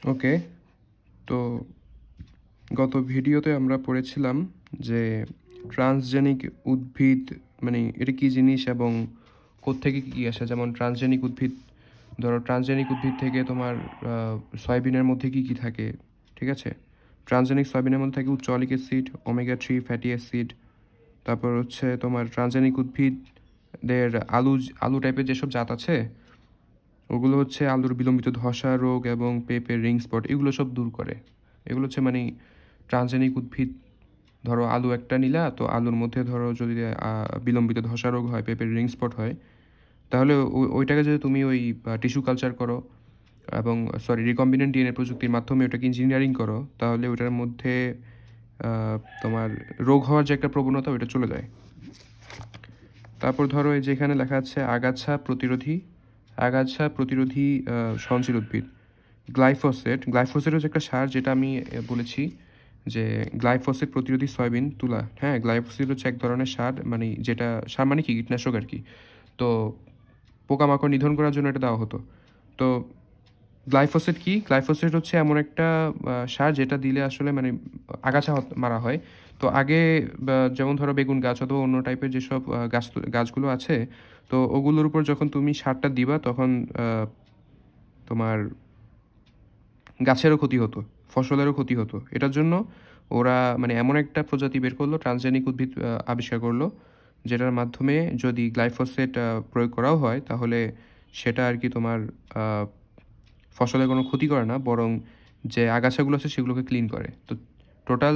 ওকে, তো গত ভিডিওতে আমরা পড়েছিলাম যে ট্রান্সজেনিক উদ্ভিদ মানে এটা কী জিনিস এবং কোত্থেকে কী আসে। যেমন ট্রান্সজেনিক উদ্ভিদ, ধরো ট্রান্সজেনিক উদ্ভিদ থেকে তোমার সয়াবিনের মধ্যে কী কী থাকে, ঠিক আছে? ট্রান্সজেনিক সয়াবিনের মধ্যে থাকে উচ্চ অলিক অ্যাসিড, ওমেগা 3 ফ্যাটি অ্যাসিড। তারপর হচ্ছে তোমার ট্রান্সজেনিক উদ্ভিদের আলু আলু টাইপের যেসব জাত আছে, ওগুলো হচ্ছে আলুর বিলম্বিত ধসা রোগ এবং পেঁপের রিং স্পট এগুলো সব দূর করে। এগুলো হচ্ছে মানে ট্রান্সজেনিক উদ্ভিদ। ধরো আলু একটা নিলা, তো আলুর মধ্যে ধরো যদি বিলম্বিত ধসা রোগ হয়, পেঁপের রিং স্পট হয়, তাহলে ওইটাকে যদি তুমি ওই টিস্যু কালচার করো এবং রিকম্বিনেন্ট ডিএনএ প্রযুক্তির মাধ্যমে ওটাকে ইঞ্জিনিয়ারিং করো, তাহলে ওটার মধ্যে তোমার রোগ হওয়ার যে একটা প্রবণতা ওইটা চলে যায়। তারপর ধরো এই যেখানে লেখা আছে আগাছা প্রতিরোধী সহনশীল উদ্ভিদ। গ্লাইফোসেট হচ্ছে একটা সার, যেটা আমি বলেছি যে গ্লাইফোসেট প্রতিরোধী সয়াবিন তুলা। হ্যাঁ, গ্লাইফোসেট হচ্ছে এক ধরনের সার, মানে যেটা সার মানে কি কীটনাশক আর কি। তো পোকামাকড় নিধন করার জন্য এটা দেওয়া হতো। তো গ্লাইফোসেট হচ্ছে এমন একটা সার যেটা দিলে আসলে মানে আগাছা মারা হয়। তো আগে যেমন ধরো বেগুন গাছ অথবা অন্য টাইপের যেসব গাছগুলো আছে, তো ওগুলোর উপর যখন তুমি সারটা দিবা তখন তোমার গাছেরও ক্ষতি হতো, ফসলেরও ক্ষতি হতো। এটার জন্য ওরা মানে এমন একটা প্রজাতি বের করলো, ট্রান্সজেনিক উদ্ভিদ আবিষ্কার করলো, যেটার মাধ্যমে যদি গ্লাইফোসেট প্রয়োগ করাও হয়, তাহলে সেটা আর কি তোমার ফসলের কোনো ক্ষতি করে না, বরং যে আগাছাগুলো আছে সেগুলোকে ক্লিন করে। তো টোটাল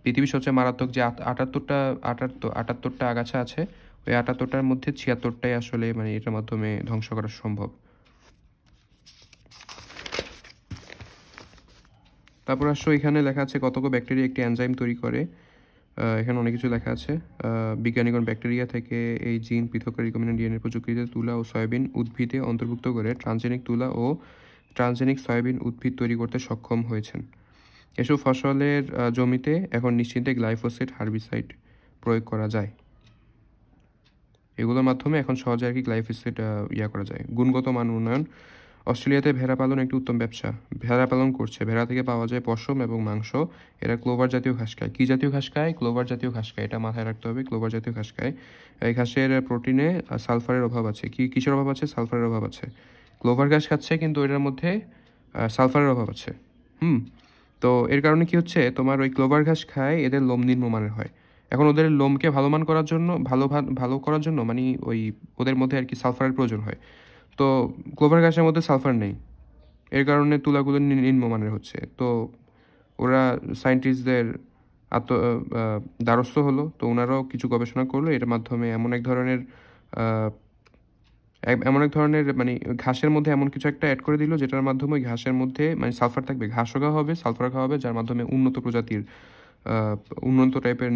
পৃথিবীর সবচেয়ে মারাত্মক যে 78টা আগাছা আছে, ওই 78টার মধ্যে 76টাই আসলে মানে এটার মাধ্যমে ধ্বংস করা সম্ভব। তারপর আসো এখানে লেখা আছে কতক ব্যাকটেরিয়া একটি এনজাইম তৈরি করে। এখানে অনেক কিছু লেখা আছে। বিজ্ঞানীগণ ব্যাকটেরিয়া থেকে এই জিন পৃথককারী রিকম্বিনেন্ট ডিএনএ প্রযুক্তিতে তুলা ও সয়াবিন উদ্ভিদে অন্তর্ভুক্ত করে ট্রান্সজেনিক তুলা ও ট্রান্সজেনিক সয়াবিন উদ্ভিদ তৈরি করতে সক্ষম হয়েছেন। এসব ফসলের জমিতে এখন নিশ্চিন্তে গ্লাইফোসেট হার্বিসাইড প্রয়োগ করা যায়। এগুলোর মাধ্যমে এখন সহজে আর কি গ্লাইফোসেট করা যায়। গুণগত মান উন্নয়ন। অস্ট্রেলিয়াতে ভেড়া পালন একটি উত্তম ব্যবসা। ভেড়া পালন করছে, ভেড়া থেকে পাওয়া যায় পশম এবং মাংস। এরা ক্লোভার জাতীয় ঘাস খায়। কী জাতীয় ঘাস খায়? ক্লোভার জাতীয় ঘাস খায়, এটা মাথায় রাখতে হবে। ক্লোভার জাতীয় ঘাস খায়। এই ঘাসের প্রোটিনে সালফারের অভাব আছে। কিসের অভাব আছে? সালফারের অভাব আছে। ক্লোভার ঘাস খাচ্ছে কিন্তু এটার মধ্যে সালফারের অভাব আছে। তো এর কারণে কি হচ্ছে, তোমার ওই ক্লোভার ঘাস খায়, এদের লোম নিম্নমানের হয়। এখন ওদের লোমকে ভালো করার জন্য মানে ওই ওদের মধ্যে আর কি সালফারের প্রয়োজন হয়। তো ক্লোভার ঘাসের মধ্যে সালফার নেই, এর কারণে তুলাগুলো নিম্নমানের হচ্ছে। তো ওরা সায়েন্টিস্টদের আত্ম দ্বারস্থ হলো। তো ওনারাও কিছু গবেষণা করলো, এর মাধ্যমে এমন এক ধরনের মানে ঘাসের মধ্যে এমন কিছু একটা অ্যাড করে দিল, যেটার মাধ্যমে ওই ঘাসের মধ্যে মানে সালফার থাকবে, ঘাসও খাওয়া হবে, সালফার খাওয়া হবে, যার মাধ্যমে উন্নত প্রজাতির উন্নত টাইপের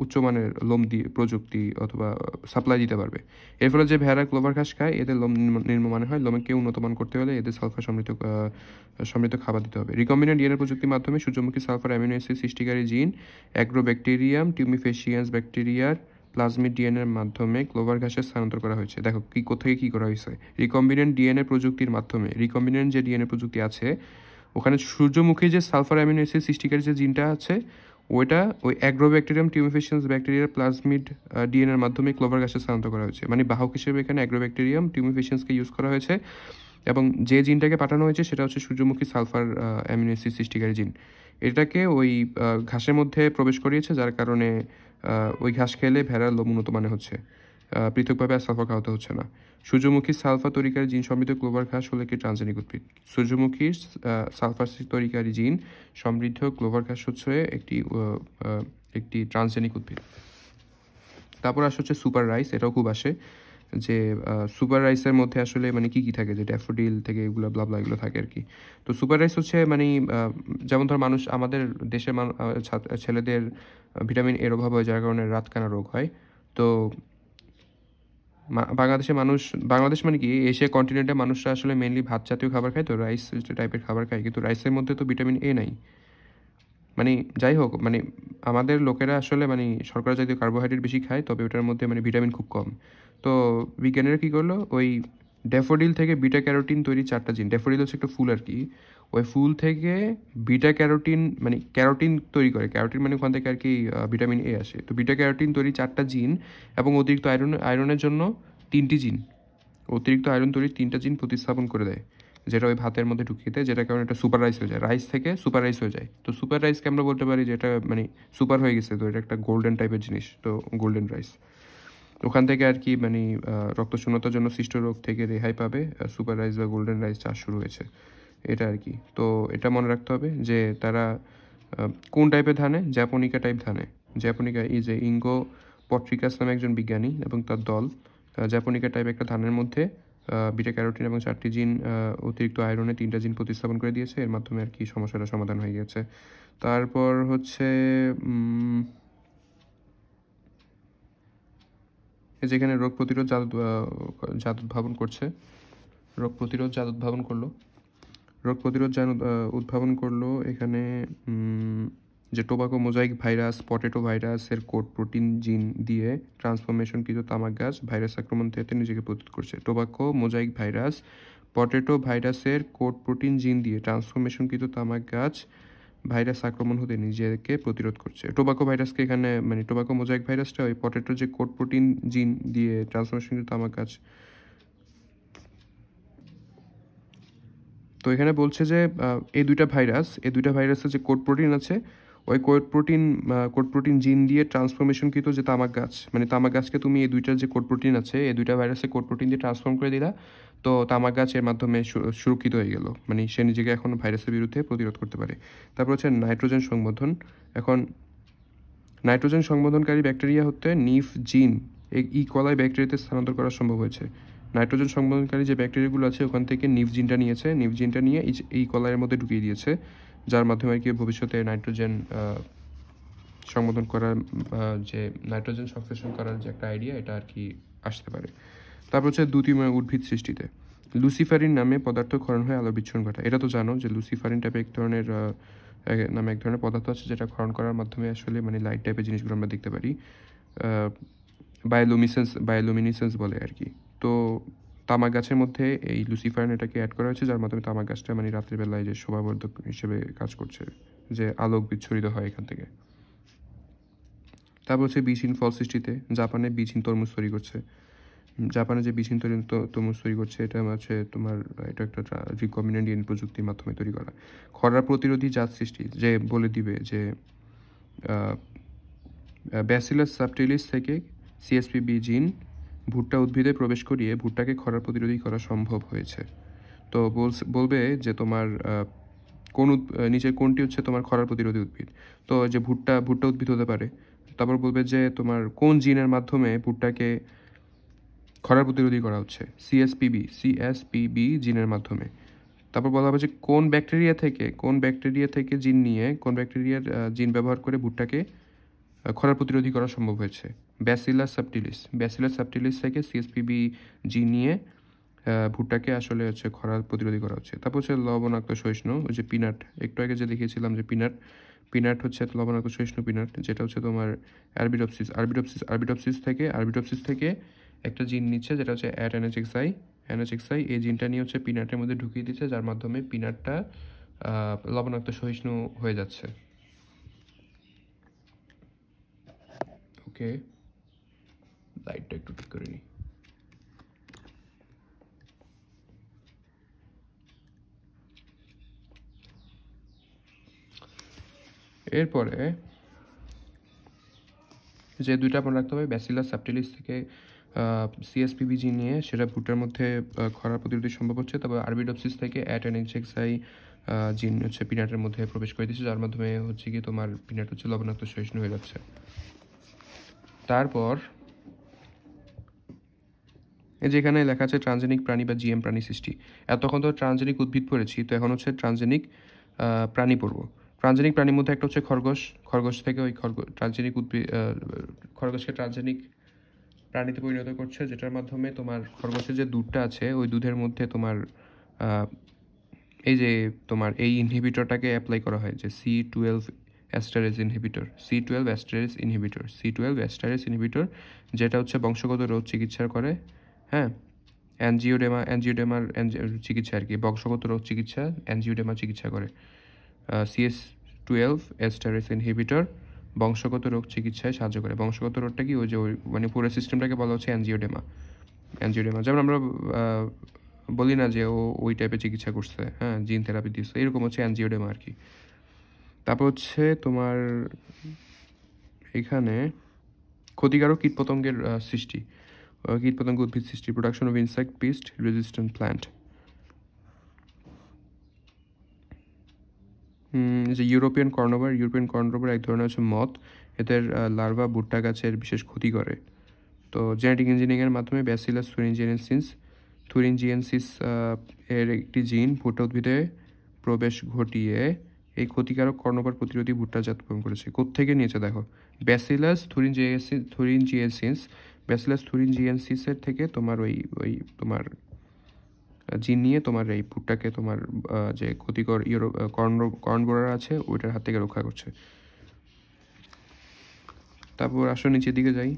উচ্চমানের লোম দিয়ে প্রযুক্তি অথবা সাপ্লাই দিতে পারবে। এর ফলে যে ভেড়া ক্লোভার ঘাস খায়, এদের লোম নিম্নমানের হয়। লোমকে উন্নতমান করতে হলে এদের সালফার সমৃদ্ধ খাবার দিতে হবে। রিকম্বিনেন্ট ডিএনএ প্রযুক্তির মাধ্যমে সূর্যমুখী সালফার অ্যামিনো অ্যাসিড সৃষ্টিকারী জিন অ্যাগ্রোব্যাকটেরিয়াম টিউমিফেসিয়ান্স ব্যাকটেরিয়ার প্লাজমিড ডিএনএর মাধ্যমে ক্লোভার ঘাসে স্থানান্তর করা হয়েছে। দেখো কোথায় কী করা হয়েছে। রিকম্বিনেন্ট ডিএনএ প্রযুক্তির মাধ্যমে, রিকম্বিনেন্ট যে ডিএনএ প্রযুক্তি আছে, ওখানে সূর্যমুখী যে সালফার অ্যামিনো অ্যাসিড সৃষ্টিকারী যে জিনটা আছে, ওইটা ওই অ্যাগ্রোব্যাকটেরিয়াম টিউমিফেসিয়ান্স ব্যাকটেরিয়ার প্লাজমিড ডিএনএর মাধ্যমে ক্লোভার ঘাসে স্থানান্তর করা হয়েছে। মানে বাহক হিসেবে এখানে অ্যাগ্রোব্যাকটেরিয়াম টিউমিফেসিয়ান্সকে ইউজ করা হয়েছে, এবং যে জিনটাকে পাঠানো হয়েছে সেটা হচ্ছে সূর্যমুখী সালফার অ্যামিনো অ্যাসিড সৃষ্টিকারী জিন। এটাকে ওই ঘাসের মধ্যে প্রবেশ করিয়েছে, যার কারণে ওই ঘাস খেলে ভেড়ার লোম উন্নত মানে হচ্ছে, পৃথকভাবে আর সালফার খাওয়াতে হচ্ছে না। সূর্যমুখী সালফার তৈরিকারী জিন সমৃদ্ধ ক্লোভার ঘাস হলো একটি ট্রান্সজেনিক উদ্ভিদ। সূর্যমুখীর সালফার তৈরিকারী জিন সমৃদ্ধ ক্লোভার ঘাস হচ্ছে একটি ট্রান্সজেনিক উদ্ভিদ। তারপর আসে হচ্ছে সুপার রাইস। এটাও খুব আসে যে সুপার রাইসের মধ্যে আসলে মানে কী কী থাকে, যে ড্যাফোডিল থেকে এগুলো ব্লাবলা এগুলো থাকে আর কি। তো সুপার রাইস হচ্ছে মানে যেমন ধর আমাদের দেশের ছেলেদের ভিটামিন এর অভাব হয়, যার কারণে রাতকানা রোগ হয়। তো বাংলাদেশ মানে কি এশিয়া কন্টিনেন্টের মানুষরা আসলে মেনলি ভাত জাতীয় খাবার খায়, তো রাইস টাইপের খাবার খায়, কিন্তু রাইসের মধ্যে তো ভিটামিন এ নাই। মানে যাই হোক, মানে আমাদের লোকেরা আসলে মানে শর্করা জাতীয় কার্বোহাইড্রেট বেশি খায়, তবে ওটার মধ্যে মানে ভিটামিন খুব কম। তো বিজ্ঞানীরা কী করলো, ওই ড্যাফোডিল থেকে বিটা ক্যারোটিন তৈরি 4টা জিন। ড্যাফোডিল হচ্ছে একটা ফুল আর কি, ওই ফুল থেকে বিটা ক্যারোটিন মানে ক্যারোটিন তৈরি করে, ক্যারোটিন মানে ওখান থেকে আর কি ভিটামিন এ আসে। তো বিটা ক্যারোটিন তৈরি 4টা জিন এবং অতিরিক্ত আয়রনের জন্য 3টি জিন, অতিরিক্ত আয়রন তৈরি 3টা জিন প্রতিস্থাপন করে দেয়, যেটা ওই ভাতের মধ্যে ঢুকিয়ে দেয়, যেটার কারণে এটা সুপার রাইস হয়ে যায়, রাইস থেকে সুপার রাইস হয়ে যায়। তো সুপার রাইসকে আমরা বলতে পারি যে এটা মানে সুপার হয়ে গেছে, তো এটা একটা গোল্ডেন টাইপের জিনিস, তো গোল্ডেন রাইস। ওখান থেকে আর কি মানে রক্তশূন্যতার জন্য সৃষ্ট রোগ থেকে রেহাই পাবে সুপার রাইস বা গোল্ডেন রাইস চাষ শুরু হয়েছে, এটা আর কি। তো এটা মনে রাখতে হবে যে তারা কোন টাইপের ধানে, জ্যাপনিকা টাইপ ধানে, জ্যাপনিকা এই যে ইঙ্গো পট্রিকাস নামে একজন বিজ্ঞানী এবং তার দল জ্যাপনিকা টাইপ একটা ধানের মধ্যে বিটা ক্যারোটিন এবং 4টি জিন অতিরিক্ত আয়রনে 3টা জিন প্রতিস্থাপন করে দিয়েছে, এর মাধ্যমে আর কি সমস্যাটা সমাধান হয়ে গেছে। তারপর হচ্ছে যেখানে রোগ প্রতিরোধ জাত উদ্ভাবন করছে, রোগ প্রতিরোধ জাত উদ্ভাবন করলো, রোগ প্রতিরোধ জাত উদ্ভাবন করলো এখানে যে টোবাকো মোজাইক ভাইরাস, পটেটো ভাইরাসের কোড প্রোটিন জিন দিয়ে ট্রান্সফরমেশনকৃত তামাক গাছ ভাইরাস আক্রমণ থেকে নিজেকে প্রতিরোধ করছে। টোবাকো মোজাইক ভাইরাস, পটেটো ভাইরাসের কোড প্রোটিন জিন দিয়ে ট্রান্সফরমেশনকৃত তামাক গাছ ভাইরাস আক্রমণ হতে নিজেকে প্রতিরোধ করছে। টোবাকো ভাইরাসকে এখানে মানে টোবাকো মোজাইক ভাইরাসটা ওই পটেটোর যে কোড প্রোটিন জিন দিয়ে ট্রান্সফরমেশনকৃত তামাক গাছ। তো এখানে বলছে যে এই দুইটা ভাইরাসের যে কোড প্রোটিন আছে, ওই কোড প্রোটিন জিন দিয়ে ট্রান্সফরমেশনকৃত যে তামাক গাছ, মানে তামাক গাছকে তুমি এই দুইটার যে কোড প্রোটিন আছে এই দুইটা ভাইরাসের কোড প্রোটিন দিয়ে ট্রান্সফর্ম করে দিলা, তো তামাক গাছ এর মাধ্যমে সুরক্ষিত হয়ে গেল, মানে সে নিজেকে এখন ভাইরাসের বিরুদ্ধে প্রতিরোধ করতে পারে। তারপর হচ্ছে নাইট্রোজেন সংবর্ধন। এখন নাইট্রোজেন সংবর্ধনকারী ব্যাকটেরিয়া হতে নিফ জিন ই কলাই ব্যাকটেরিয়াতে স্থানান্তর করা সম্ভব হয়েছে। নাইট্রোজেন সংবর্ধনকারী যে ব্যাকটেরিয়াগুলো আছে ওখান থেকে নিফ জিনটা নিয়ে এই কলাইয়ের মধ্যে ঢুকিয়ে দিয়েছে, যার মাধ্যমে আর কি ভবিষ্যতে নাইট্রোজেন সংবোধন করার যে নাইট্রোজেন সংশ্লেষণ করার যে একটা আইডিয়া এটা আর কি আসতে পারে। তারপর হচ্ছে দ্যুতিময় উদ্ভিদ সৃষ্টিতে লুসিফারিন নামে পদার্থ ক্ষরণ হয়ে আলোর বিচ্ছুরণ ঘটায়। এটা তো জানো যে লুসিফারিন টাইপের এক ধরনের পদার্থ আছে যেটা ক্ষরণ করার মাধ্যমে আসলে মানে লাইট টাইপের জিনিসগুলো আমরা দেখতে পারি, বায়োলুমিনেসেন্স বলে আর কি। তো তামাক গাছের মধ্যে এই লুসিফারিন এটাকে অ্যাড করা হয়েছে, যার মাধ্যমে তামাক গাছটা মানে রাত্রিবেলায় যে শোভাবর্ধক হিসেবে কাজ করছে, যে আলোক বিচ্ছুরিত হয় এখান থেকে। তারপর হচ্ছে বীজহীন ফল সৃষ্টিতে জাপানে বীজহীন তরমুজ তৈরি করছে। জাপানে যে বীজহীন তরমুজ তৈরি করছে এটা হচ্ছে তোমার এটা একটা রিকম্বিনেন্ট ডিএনএ প্রযুক্তির মাধ্যমে তৈরি করা। খরা প্রতিরোধী জাত সৃষ্টি, যে বলে দিবে যে ব্যাসিলাস সাবটিলিস থেকে সিএসপিবি জিন ভুট্টা উদ্ভিদে প্রবেশ করিয়ে ভুট্টাকে খরা প্রতিরোধী করা সম্ভব হয়েছে। তো বলবে যে তোমার নিচের কোনটি হচ্ছে তোমার খরা প্রতিরোধী উদ্ভিদ। তো যে ভুট্টা উদ্ভিদ হতে পারে। তারপর বলবে যে তোমার কোন জিনের মাধ্যমে ভুট্টাকে খরা প্রতিরোধী করা হচ্ছে, সিএসপিবি জিনের মাধ্যমে। তারপর বলা হবে যে কোন ব্যাকটেরিয়া থেকে জিন নিয়ে কোন ব্যাকটেরিয়ার জিন ব্যবহার করে ভুট্টাকে খরা প্রতিরোধী করা সম্ভব হয়েছে, ব্যাসিলাস সাবটিলিস থেকে সিএসপিবি জিন নিয়ে ভুট্টাকে আসলে হচ্ছে খরা প্রতিরোধী করা হচ্ছে। তারপর হচ্ছে লবণাক্ত সহিষ্ণু, ওই যে পিনাট, একটু আগে যে দেখিয়েছিলাম যে পিনাট হচ্ছে লবণাক্ত সহিষ্ণু পিনাট, যেটা হচ্ছে তোমার আরবিডপসিস থেকে একটা জিন নিচ্ছে যেটা হচ্ছে NHXI, এই জিনটা নিয়ে হচ্ছে পিনাটের মধ্যে ঢুকিয়ে দিচ্ছে, যার মাধ্যমে পিনাটটা লবণাক্ত সহিষ্ণু হয়ে যাচ্ছে। ওকে, লাইটটা একটু ঠিক করে নিই। এরপরে যে দুইটা আপনার রাখতে হবে, ব্যাসিলাস সাবটিলিস থেকে সিএসপিবি জিন নিয়ে সেটা ভুট্টার মধ্যে খরা প্রতিরোধী সম্ভব হচ্ছে। তারপর আরবিডপসিস থেকে NHXI জিন হচ্ছে পিনাটের মধ্যে প্রবেশ করে দিচ্ছে, যার মাধ্যমে হচ্ছে কি তোমার পিনাট হচ্ছে লবণাক্ত সহিষ্ণু হয়ে যাচ্ছে। তারপর এই যেখানে লেখা আছে ট্রানজেনিক প্রাণী বা জিএম প্রাণী সৃষ্টি। এতক্ষণ তো ট্রানজেনিক উদ্ভিদ পড়েছি, তো এখন হচ্ছে ট্রানজেনিক প্রাণী পড়ব। ট্রানজেনিক প্রাণীর মধ্যে একটা হচ্ছে খরগোশ থেকে ওই খরগোশকে ট্রানজেনিক প্রাণীতে পরিণত করছে, যেটার মাধ্যমে তোমার খরগোশের যে দুধটা আছে ওই দুধের মধ্যে তোমার এই যে তোমার এই ইনহিবিটরটাকে অ্যাপ্লাই করা হয়, যে C12 অ্যাস্টারেজ ইনহিবিটর, যেটা হচ্ছে বংশগত রোগ চিকিৎসা করে। হ্যাঁ, অ্যাঞ্জিওডেমার চিকিৎসা আর কি, বংশগত রোগ চিকিৎসা অ্যাঞ্জিওডেমা চিকিৎসা করে। CS12 এস্টারেস ইনহিবিটর বংশগত রোগ চিকিৎসায় সাহায্য করে। বংশগত রোগটা কি, ওই যে ওই মানে পুরো সিস্টেমটাকে বলা হচ্ছে অ্যাঞ্জিওডেমা। যেমন আমরা বলি না যে ও ওই টাইপের চিকিৎসা করছে, হ্যাঁ, জিন থেরাপি দিচ্ছে, এরকম হচ্ছে অ্যাঞ্জিওডেমা আর কি। তারপর হচ্ছে তোমার এখানে ক্ষতিকারক কীটপতঙ্গের সৃষ্টি, কীটপতঙ্গ উদ্ভিদ সৃষ্টি, production of insect pest resistant plant. যে ইউরোপিয়ান কর্নোভার এক ধরনের হচ্ছে মথ, এদের লার্ভা ভুট্টা গাছের বিশেষ ক্ষতি করে। তো জেনেটিক ইঞ্জিনিয়ারিংয়ের মাধ্যমে ব্যাসিলাস থুরিনজিয়েন্সিস এর একটি জিন ভুট্টা উদ্ভিদে প্রবেশ ঘটিয়ে এই ক্ষতিকারক কর্নোভার প্রতিরোধী ভুট্টা জাতকরণ করেছে। কোত্থেকে নিয়েছে দেখো, ব্যাসিলাস থুরিনজিয়েন্সিসের থেকে তোমার ওই তোমার জিন নিয়ে তোমার এই ভুট্টাকে তোমার যে ক্ষতিকর কর্ন বোরার আছে ওইটার হাত থেকে রক্ষা করছে। তারপর আসো নিচের দিকে যাই।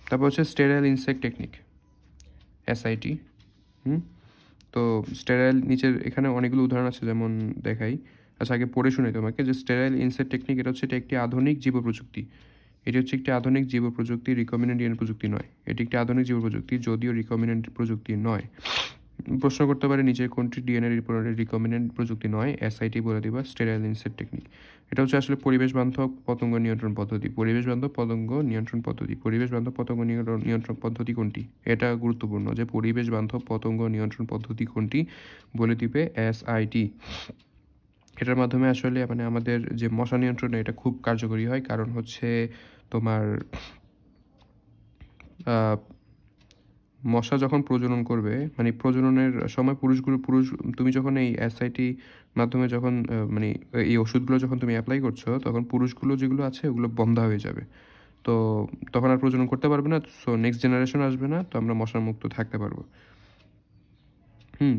তারপর হচ্ছে স্টেরাইল ইনসেক্ট টেকনিক, SIT। তো স্টেরাইল, নিচের এখানে অনেকগুলো উদাহরণ আছে, যেমন দেখাই। আচ্ছা, আগে পড়ে শুনে তোমাকে যে স্টেরাইল ইনসেক্ট টেকনিক, এটা হচ্ছে একটি আধুনিক জীব প্রযুক্তি। এটি হচ্ছে একটি আধুনিক জীব প্রযুক্তি, রিকম্বিনেন্ট ডিএনএ প্রযুক্তি নয়। এটি একটি আধুনিক জীব প্রযুক্তি, যদিও রিকম্বিনেন্ট প্রযুক্তি নয়। প্রশ্ন করতে পারে নিচের কোনটি ডিএনএ রিকম্বিনেন্ট প্রযুক্তি নয়, SIT বলে দিবা স্টেরাইল ইনসেক্ট টেকনিক। এটা হচ্ছে আসলে পরিবেশ বান্ধব পতঙ্গ নিয়ন্ত্রণ পদ্ধতি। পরিবেশ বান্ধব পতঙ্গ নিয়ন্ত্রণ পদ্ধতি কোনটি, এটা গুরুত্বপূর্ণ, যে পরিবেশ বান্ধব পতঙ্গ নিয়ন্ত্রণ পদ্ধতি কোনটি বলে দিবে SIT। এটার মাধ্যমে আসলে মানে আমাদের যে মশা নিয়ন্ত্রণে এটা খুব কার্যকরী হয়, কারণ হচ্ছে তোমার মশা যখন প্রজনন করবে, মানে প্রজননের সময় তুমি যখন এই SIT মাধ্যমে যখন মানে এই ওষুধগুলো যখন তুমি অ্যাপ্লাই করছো, তখন পুরুষগুলো যেগুলো আছে ওগুলো বন্ধা হয়ে যাবে। তো তখন আর প্রজনন করতে পারবে না, সো নেক্সট জেনারেশন আসবে না, তো আমরা মশা মুক্ত থাকতে পারবো।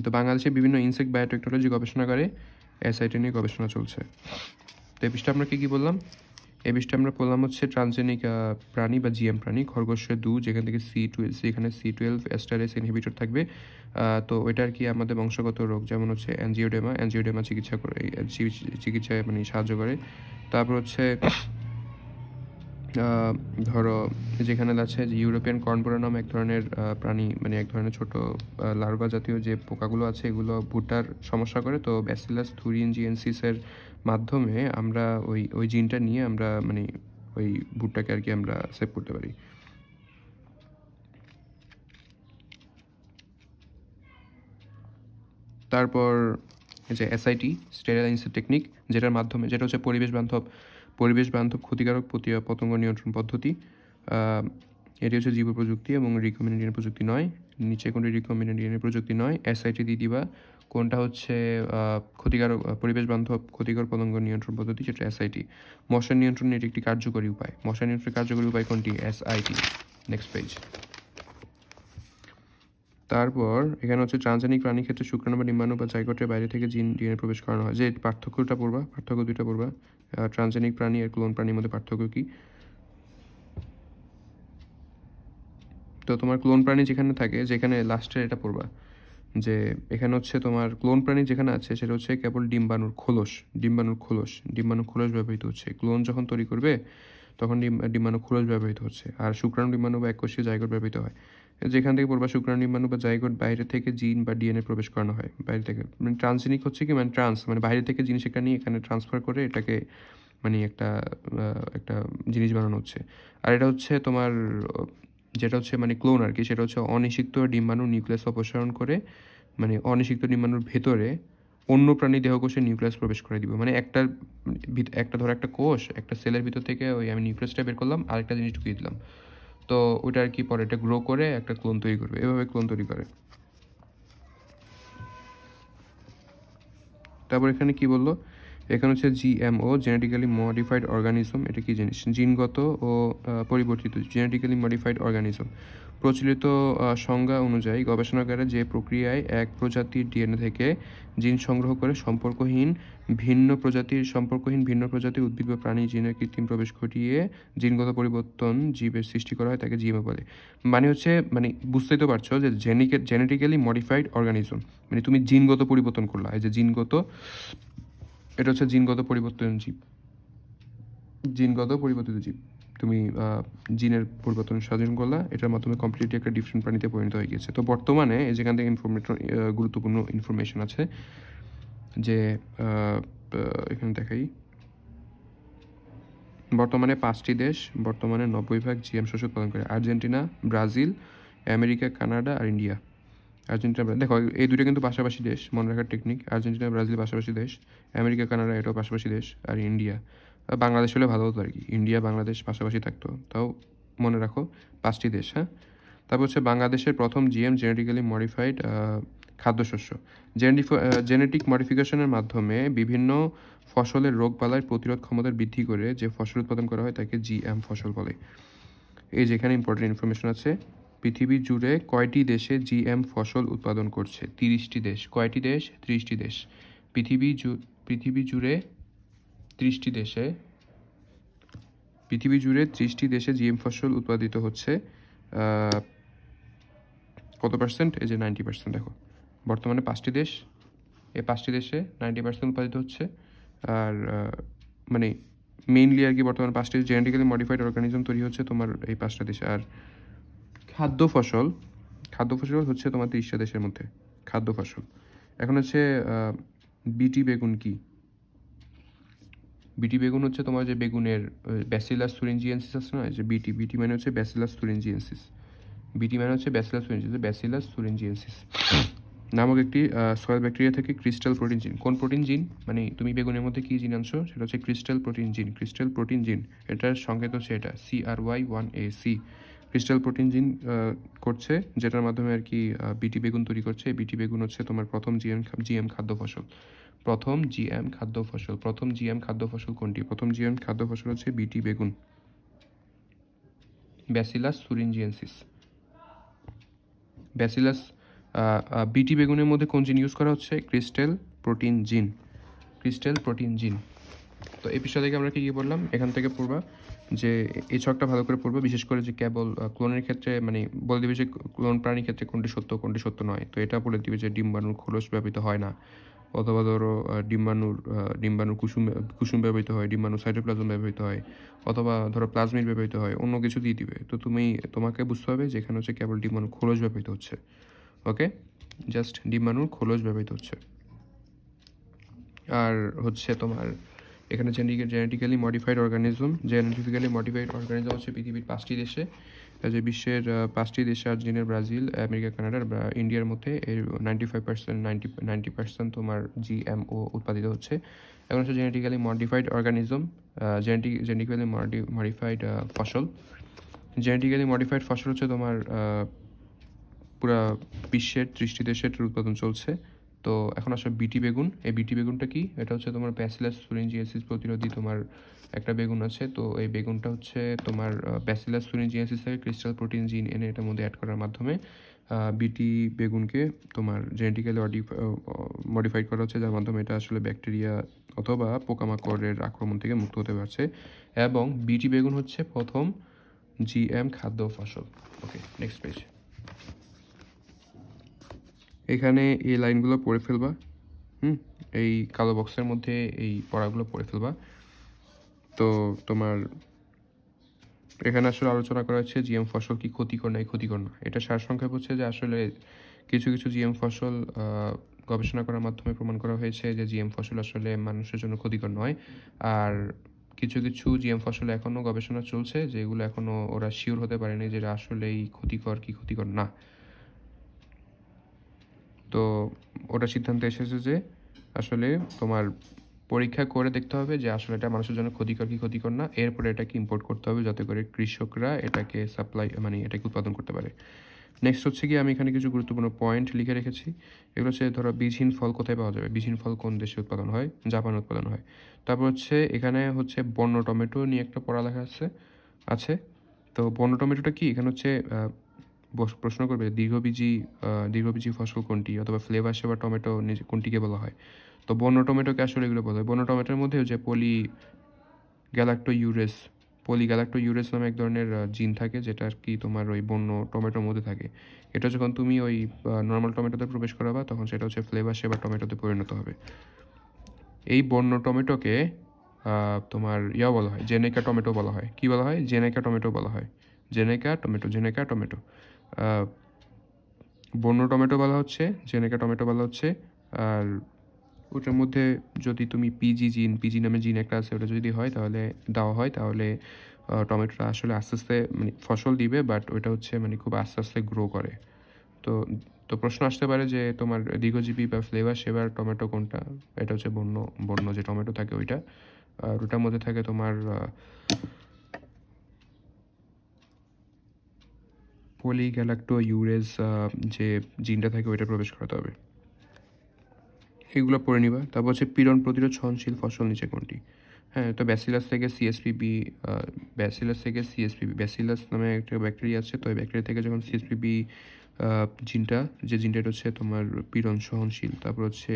তো বাংলাদেশে বিভিন্ন ইনসেক্ট বায়োটেকনোলজি গবেষণাগারে SIT নিয়ে গবেষণা চলছে। তো এই পৃষ্ঠে আমরা কী বললাম, এই বিষয়টা আমরা বললাম হচ্ছে ট্রান্সজেনিক প্রাণী বা জিএম প্রাণী, খরগোশের যেখান থেকে সেখানে C12 এস্টারেস ইনহিবিটর থাকবে। তো ওইটা আর কি আমাদের বংশগত রোগ, যেমন হচ্ছে অ্যাঞ্জিওডেমা চিকিৎসায় মানে সাহায্য করে। তারপর হচ্ছে ধরো যেখানে আছে যে ইউরোপিয়ান কর্নবোরা নাম এক ধরনের প্রাণী, মানে এক ধরনের ছোট লার্ভা জাতীয় যে পোকাগুলো আছে, এগুলো ভুট্টার সমস্যা করে। তো ব্যাসিলাস থুরিনজিয়েন্সিসের মাধ্যমে আমরা ওই জিনটা নিয়ে আমরা মানে ওই ভুট্টাকে আর কি আমরা সেভ করতে পারি। তারপর যে SIT স্টেরাইল ইনসেক্ট টেকনিক, যেটা হচ্ছে পরিবেশ বান্ধব ক্ষতিকারক পতঙ্গ নিয়ন্ত্রণ পদ্ধতি। এটি হচ্ছে জীব প্রযুক্তি এবং রিকম্বিনেন্ট ডিএনএ প্রযুক্তি নয়। নিচে কোনটি রিকম্বিনেন্ট ডিএনএ প্রযুক্তি নয়, SIT দিয়ে দিবা। কোনটা হচ্ছে পরিবেশ বান্ধব ক্ষতিকর পতঙ্গ নিয়ন্ত্রণ পদ্ধতি, যেটা SIT। মশা নিয়ন্ত্রণের এটি একটি কার্যকরী উপায়। মশা নিয়ন্ত্রণের কার্যকরী উপায় কোনটি, SIT। Next page. তারপর এখানে হচ্ছে ট্রান্সজেনিক প্রাণীর ক্ষেত্রে শুক্রাণু বা ডিম্বাণু বা জাইগোটের বাইরে থেকে জিন ডিএনএ প্রবেশ করানো হয়। যে পার্থক্য দুইটা পড়বা। ট্রান্সজেনিক প্রাণী আর ক্লোন প্রাণীর মধ্যে পার্থক্য কি। তো তোমার ক্লোন প্রাণী যেখানে থাকে, যেখানে লাস্টের এটা পড়বা, যে এখানে হচ্ছে তোমার ক্লোন প্রাণী যেখানে আছে সেটা হচ্ছে কেবল ডিম্বাণুর খোলস ব্যবহৃত হচ্ছে। ক্লোন যখন তৈরি করবে তখন ডিম্বাণু খোলস ব্যবহৃত হচ্ছে, আর শুক্রাণু ডিম্বাণু বা এককোষীয় জাইগোট ব্যবহৃত হয়। যেখান থেকে পড়বা শুক্রাণু ডিম্বাণু বা জাইগোট বাইরে থেকে জিন বা ডিএনএ প্রবেশ করানো হয় বাইরে থেকে। মানে ট্রান্সজেনিক হচ্ছে কি, মানে বাইরে থেকে জিনিস একটা নিয়ে এখানে ট্রান্সফার করে এটাকে মানে একটা জিনিস বানানো হচ্ছে। আর এটা হচ্ছে তোমার যেটা হচ্ছে মানে ক্লোন আর কি, সেটা হচ্ছে অনিষিক্ত ডিম্বাণুর নিউক্লিয়াস অপসারণ করে, মানে অনিষিক্ত ডিম্বাণুর ভেতরে অন্য প্রাণী দেহকোষে নিউক্লিয়াস প্রবেশ করে দিব। মানে একটা ধরো একটা কোষ, একটা সেলের ভিতর থেকে আমি নিউক্লিয়াসটা বের করলাম, আরেকটা জিনিস ঢুকিয়ে দিলাম, তো ওইটা আর কি পরে এটা গ্রো করে একটা ক্লোন তৈরি করবে। এভাবে ক্লোন তৈরি করে। তারপর এখানে কি বললো, এখানে হচ্ছে জিএমও, জেনেটিক্যালি মডিফাইড অর্গানিজম। এটা কি জিনিস? জিনগত ও পরিবর্তিত, জেনেটিক্যালি মডিফাইড অর্গানিজম। প্রচলিত সংজ্ঞা অনুযায়ী গবেষণাগারে যে প্রক্রিয়ায় এক প্রজাতির ডিএনএ থেকে জিন সংগ্রহ করে ভিন্ন প্রজাতির উদ্ভিদ বা প্রাণী জিনের কৃত্রিম প্রবেশ ঘটিয়ে জিনগত পরিবর্তন জীবের সৃষ্টি করা হয়, তাকে জিএমও বলে। মানে হচ্ছে, মানে বুঝতেই তো পারছো যে জেনেটিক্যালি মডিফাইড অর্গানিজম মানে তুমি জিনগত পরিবর্তন করলা। এই যে জিনগত, এটা হচ্ছে জিনগত পরিবর্তিত জীব। তুমি জিনের পরিবর্তন সাধন করলা, এটার মাধ্যমে কমপ্লিটলি একটা ডিফারেন্ট প্রাণীতে পরিণত হয়ে গেছে। তো বর্তমানে যেখান থেকে গুরুত্বপূর্ণ ইনফরমেশন আছে যে এখানে দেখাই, বর্তমানে 5টি দেশ 90% জিএম শস্য উৎপাদন করে: আর্জেন্টিনা, ব্রাজিল, আমেরিকা, কানাডা আর ইন্ডিয়া। আর্জেন্টিনা, দেখো এই দুটো কিন্তু পাশাপাশি দেশ, মনে রাখার টেকনিক। আর্জেন্টিনা, ব্রাজিল পাশাপাশি দেশ, আমেরিকা, কানাডা এটাও পাশাপাশি দেশ, আর ইন্ডিয়া। বাংলাদেশ হলে ভালো হতো আর কি, ইন্ডিয়া বাংলাদেশ পাশাপাশি থাকতো, তাও মনে রাখো 5টি দেশ। হ্যাঁ, তারপর হচ্ছে বাংলাদেশের প্রথম জিএম জেনেটিক্যালি মডিফাইড খাদ্যশস্য। জেনেটিক মডিফিকেশনের মাধ্যমে বিভিন্ন ফসলের রোগবালাই প্রতিরোধ ক্ষমতা বৃদ্ধি করে যে ফসল উৎপাদন করা হয় তাকে জিএম ফসল বলে। এই যেখানে ইম্পর্টেন্ট ইনফরমেশন আছে, পৃথিবী জুড়ে কয়টি দেশে জিএম ফসল উৎপাদন করছে? 30টি দেশ। কয়টি দেশ? 30টি দেশ। পৃথিবী জুড়ে 30টি দেশে 30টি দেশে জিএম ফসল উৎপাদিত হচ্ছে। কত পার্সেন্ট? এই যে 90%। দেখো বর্তমানে 5টি দেশ, এই 5টি দেশে 90% উৎপাদিত হচ্ছে। আর মানে মেইনলি আর কি বর্তমানে 5টি জেনেটিক্যালি মডিফাইড অর্গানিজম তৈরি হচ্ছে তোমার এই 5টা দেশে। আর খাদ্য ফসল হচ্ছে তোমার 30টা দেশের মধ্যে খাদ্য ফসল। এখন হচ্ছে বিটি বেগুন কি? বিটি বেগুন হচ্ছে তোমার যে বেগুনের ব্যাসিলাস থুরিনজিয়েন্সিস আছে না, যে বিটি মানে হচ্ছে ব্যাসিলাস থুরিনজিয়েন্সিস। ব্যাসিলাস থুরিনজিয়েন্সিস নামক একটি সয়েল ব্যাকটেরিয়া থেকে ক্রিস্টাল প্রোটিন জিন। কোন প্রোটিন জিন? মানে তুমি বেগুনের মধ্যে কি জিন আনছো, সেটা হচ্ছে ক্রিস্টাল প্রোটিন জিন। এটার সংকেত হচ্ছে এটা CRY1AC। ক্রিস্টাল প্রোটিন জিন করছে, যেটার মাধ্যমে আর কি বিটি বেগুন তৈরি করছে। এই বিটি বেগুন হচ্ছে তোমার প্রথম জিএম খাদ্য ফসল। প্রথম জিএম খাদ্য ফসল কোনটি? প্রথম জিএম খাদ্য ফসল হচ্ছে বিটি বেগুন, ব্যাসিলাস থুরিনজিয়েন্সিস। বিটি বেগুনের মধ্যে কোন জিন ইউজ করা হচ্ছে? ক্রিস্টাল প্রোটিন জিন। তো এই বিষয় থেকে আমরা কি বললাম, এখান থেকে পড়বা যে এই ছকটা ভালো করে পড়বা, বিশেষ করে যে কেবল ক্লোনের ক্ষেত্রে মানে বলে দিবে যে ক্লোন প্রাণীর ক্ষেত্রে কোনটি সত্য নয়। তো এটা বলে দিবে যে ডিম্বাণুর খোলস ব্যবহৃত হয় না, অথবা ধরো ডিম্বাণুর কুসুম ব্যবহৃত হয়, ডিম্বাণু সাইটোপ্লাজম ব্যবহৃত হয়, অথবা ধরো প্লাজমিড ব্যবহৃত হয়, অন্য কিছু দিয়ে দিবে। তো তোমাকে বুঝতে হবে যে এখানে হচ্ছে কেবল ডিম্বাণুর খোলস ব্যবহৃত হচ্ছে। ওকে, জাস্ট ডিম্বাণুর খোলস ব্যবহৃত হচ্ছে। আর হচ্ছে তোমার এখানে জেনেটিক্যালি মডিফাইড অর্গানিজম হচ্ছে পৃথিবীর 5টি দেশে, যে বিশ্বের 5টি দেশে আর্জেন্টিনা, ব্রাজিল, আমেরিকা, কানাডা, ইন্ডিয়ার মধ্যে এর 90% তোমার জিএমও উৎপাদিত হচ্ছে। এখন হচ্ছে genetically modified organism, genetically modified ফসল। জেনেটিক্যালি মডিফাইড ফসল হচ্ছে তোমার পুরা বিশ্বের 30টি দেশে এটার উৎপাদন চলছে। তো এখন আসলে বিটি বেগুন, এই বিটি বেগুনটা কি? এটা হচ্ছে তোমার ব্যাসিলাস থুরিনজিয়েন্সিস প্রতিরোধী তোমার একটা বেগুন আছে। তো এই বেগুনটা হচ্ছে তোমার ব্যাসিলাস থুরিনজিয়েন্সিস থেকে ক্রিস্টাল প্রোটিন জিন এনে এটার মধ্যে অ্যাড করার মাধ্যমে বিটি বেগুনকে তোমার জেনেটিক্যালি মডিফাইড করা হচ্ছে, যার মাধ্যমে এটা আসলে ব্যাকটেরিয়া অথবা পোকামাকড়ের আক্রমণ থেকে মুক্ত হতে পারছে। এবং বিটি বেগুন হচ্ছে প্রথম জিএম খাদ্য ফসল। ওকে, নেক্সট পেজ। এখানে এই লাইনগুলো পড়ে ফেলবা, এই কালো বক্সের মধ্যে এই পড়াগুলো পড়ে ফেলবা। তো তোমার এখানে আসলে আলোচনা করা হচ্ছে জিএম ফসল কি ক্ষতিকর না। এটা সারসংক্ষেপ হচ্ছে যে আসলে কিছু জিএম ফসল গবেষণা করার মাধ্যমে প্রমাণ করা হয়েছে যে জিএম ফসল আসলে মানুষের জন্য ক্ষতিকর নয়। আর কিছু জিএম ফসলে এখনও গবেষণা চলছে, যেগুলো এখনও ওরা শিওর হতে পারেনি যে আসলেই ক্ষতিকর না। তো ওটা সিদ্ধান্তে এসেছে যে আসলে তোমার পরীক্ষা করে দেখতে হবে যে আসলে এটা মানুষের জন্য ক্ষতিকর না, এরপরে এটাকে ইম্পোর্ট করতে হবে যাতে করে কৃষকরা এটাকে এটাকে উৎপাদন করতে পারে। নেক্সট হচ্ছে কি আমি এখানে কিছু গুরুত্বপূর্ণ পয়েন্ট লিখে রেখেছি। এগুলো হচ্ছে ধরো বীজহীন ফল কোথায় পাওয়া যাবে, বীজহীন ফল কোন দেশে উৎপাদন হয়, জাপানে উৎপাদন হয়। তারপর হচ্ছে এখানে হচ্ছে বন্য টমেটো নিয়ে একটা পড়ালেখা আছে। তো বন্য টমেটোটা কি, এখানে হচ্ছে প্রশ্ন করবে দীর্ঘবীজী ফসল কোনটি, অথবা ফ্লেভার সেভার টমেটো কোনটিকে বলা হয়। তো বন্য টমেটোকে আসলে এগুলো বলা হয়। বন্য টমেটোর মধ্যে হচ্ছে পলিগ্যালাক্টোইউরেস নামে এক ধরনের জিন থাকে, যেটা আর কি তোমার ওই বন্য টমেটোর মধ্যে থাকে। এটা যখন তুমি ওই নর্মাল টমেটোতে প্রবেশ করাবা, তখন সেটা হচ্ছে ফ্লেভার সেভার টমেটোতে পরিণত হবে। এই বন্য টমেটোকে তোমার বলা হয়, জেনেকা টমেটো বলা হয়। কি বলা হয়? জেনেকা টমেটো বলা হয়। জেনেকা টমেটো। বন্য টমেটো বলা হচ্ছে, জেনেকা টমেটো বলা হচ্ছে। আর ওটার মধ্যে যদি তুমি পিজি নামে জিন একটা আছে, ওটা যদি দেওয়া হয় তাহলে টমেটোটা আসলে আস্তে আস্তে মানে ফসল দিবে, বাট ওইটা হচ্ছে মানে খুব আস্তে আস্তে গ্রো করে। তো তো প্রশ্ন আসতে পারে যে তোমার দীর্ঘজীবী বা ফ্লেভার সেভার টমেটো কোনটা। এটা হচ্ছে বন্য যে টমেটো থাকে ওইটা। আর ওটার মধ্যে থাকে তোমার পলিগ্যালাক্টোইউরেস যে জিনটা থাকে ওইটা প্রবেশ করাতে হবে। এগুলো পড়ে নিবা। তারপর হচ্ছে পীড়ন প্রতিরোধ সহনশীল ফসল নিচে কোনটি? হ্যাঁ, তো ব্যাসিলাস থেকে ব্যাসিলাস নামে একটা ব্যাকটেরিয়া আছে। তো এই ব্যাকটেরিয়া থেকে যখন সিএসপিবি জিনটা এটা হচ্ছে তোমার পীড়ন সহনশীল। তারপর হচ্ছে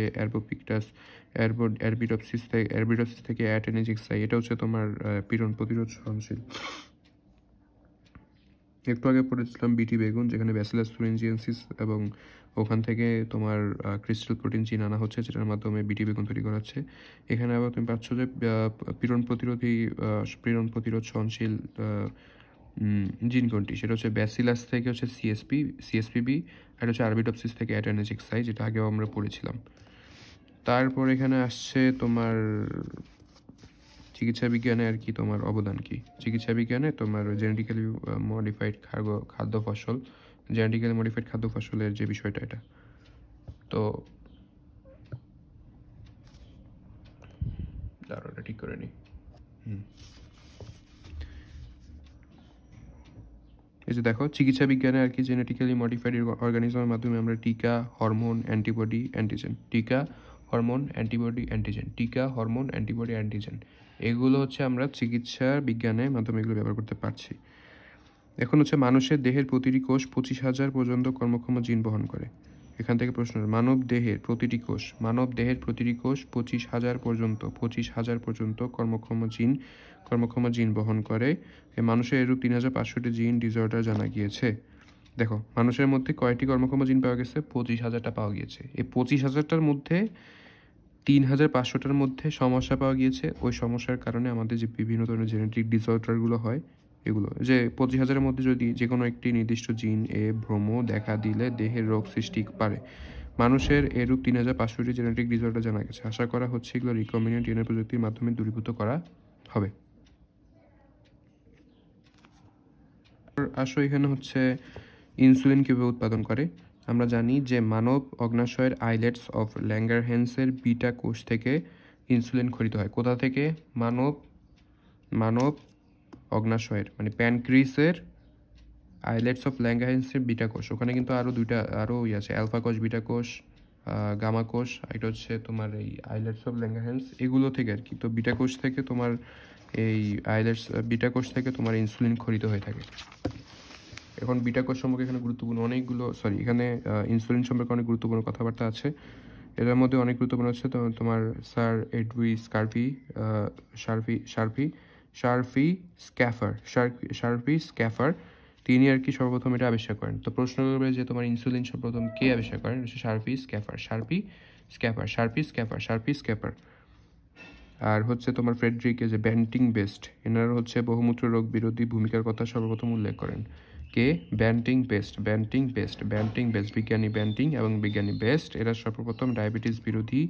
অ্যারবিডপসিস থেকে অ্যাটেনেজিক্সাই, এটা হচ্ছে তোমার পীড়ন প্রতিরোধ সহনশীল। একটু আগে পড়েছিলাম বিটি বেগুন, যেখানে ব্যাসিলাস থুরিনজিয়েন্সিস এবং ওখান থেকে তোমার ক্রিস্টাল প্রোটিন জিন আনা হচ্ছে, যেটার মাধ্যমে বিটি বেগুন তৈরি করা হচ্ছে। এখানে আবার তুমি পাচ্ছ যে পীড়ন প্রতিরোধ সহনশীল জিন কোনটি, সেটা হচ্ছে ব্যাসিলাস থেকে হচ্ছে সিএসপিবি, আর হচ্ছে আরবিডপসিস থেকে অ্যাটেনেজিক্সাই, যেটা আগেও আমরা পড়েছিলাম। তারপর এখানে আসছে তোমার চিকিৎসা বিজ্ঞানে আর কি তোমার অবদান কি। চিকিৎসা বিজ্ঞানে তোমার জেনেটিক্যালি মডিফাইড খাদ্য ফসলের যে বিষয়টা, এটা তো দাঁড়াটা ঠিক করে নিই। এই যে দেখো, চিকিৎসা বিজ্ঞানে আর কি জেনেটিক্যালি মডিফাইড অর্গানিজমের মাধ্যমে আমরা টিকা, হরমোন, অ্যান্টিবডি, অ্যান্টিজেন, এগুলো হচ্ছে আমরা চিকিৎসা বিজ্ঞানের মাধ্যমে এগুলো ব্যবহার করতে পারছি। এখন হচ্ছে মানুষের দেহের প্রতিটি কোষ 25,000 পর্যন্ত কর্মক্ষম জিন বহন করে। এখান থেকে প্রশ্ন, মানব দেহের প্রতিটি কোষ 25,000 পর্যন্ত কর্মক্ষম জিন বহন করে। মানুষের এরূপ 3,500টি জিন ডিসঅর্ডার জানা গিয়েছে। দেখো, মানুষের মধ্যে কয়টি কর্মক্ষম জিন পাওয়া গেছে? 25,000টা পাওয়া গিয়েছে। এই 25,000টার মধ্যে 3,500টার মধ্যে সমস্যা পাওয়া গিয়েছে। ওই সমস্যার কারণে আমাদের যে বিভিন্ন ধরনের জেনেটিক ডিসঅর্ডারগুলো হয়, এগুলো যে 25,000-এর মধ্যে যদি যে কোনো একটি নির্দিষ্ট জিন ভ্রম দেখা দিলে দেহের রোগ সৃষ্টি পারে। মানুষের এরূপ 3,500টি জেনেটিক ডিসঅর্ডার জানা গেছে। আশা করা হচ্ছে এগুলো রিকম্বিনেন্ট ডিএনএ প্রযুক্তির মাধ্যমে দূরীভূত করা হবে। আসো, এখানে হচ্ছে ইনসুলিন কীভাবে উৎপাদন করে। আমরা জানি যে মানব অগ্নাশয়ের আইলেটস অফ ল্যাঙ্গারহ্যান্সের বিটা কোষ থেকে ইনসুলিন ক্ষরিত হয়। কোথা থেকে? মানব অগ্নাশয়ের মানে প্যানক্রিসের আইলেটস অফ ল্যাঙ্গারহ্যান্সের বিটা কোষ। ওখানে কিন্তু আরও আছে, অ্যালফা কোষ, বিটা কোষ, গামা কোষ। এটা হচ্ছে তোমার এই আইলেটস অফ ল্যাঙ্গারহ্যান্স, এগুলো থেকে আর কি। তো বিটা কোষ থেকে তোমার ইনসুলিন ক্ষরিত হয়ে থাকে। এখন বিটা কোষ সম্পর্কে এখানে এখানে ইনসুলিন সম্পর্কে অনেক গুরুত্বপূর্ণ কথাবার্তা আছে। এটার মধ্যে অনেক গুরুত্বপূর্ণ হচ্ছে তোমার স্যার এডউই স্ক্যাফার, তিনি আর কি সর্বপ্রথম এটা আবিষ্কার করেন। তো প্রশ্ন করবে যে তোমার ইনসুলিন সর্বপ্রথম কে আবিষ্কার করেন? হচ্ছে শার্পি স্ক্যাফার। আর হচ্ছে তোমার ফ্রেডরিকে যে ব্যান্টিং বেস্ট, এনারা হচ্ছে বহুমূত্র রোগ বিরোধী ভূমিকার কথা সর্বপ্রথম উল্লেখ করেন। কে? ব্যান্টিং বেস্ট, বিজ্ঞানী ব্যান্টিং এবং বিজ্ঞানী বেস্ট, এরা সর্বপ্রথম ডায়াবেটিস বিরোধী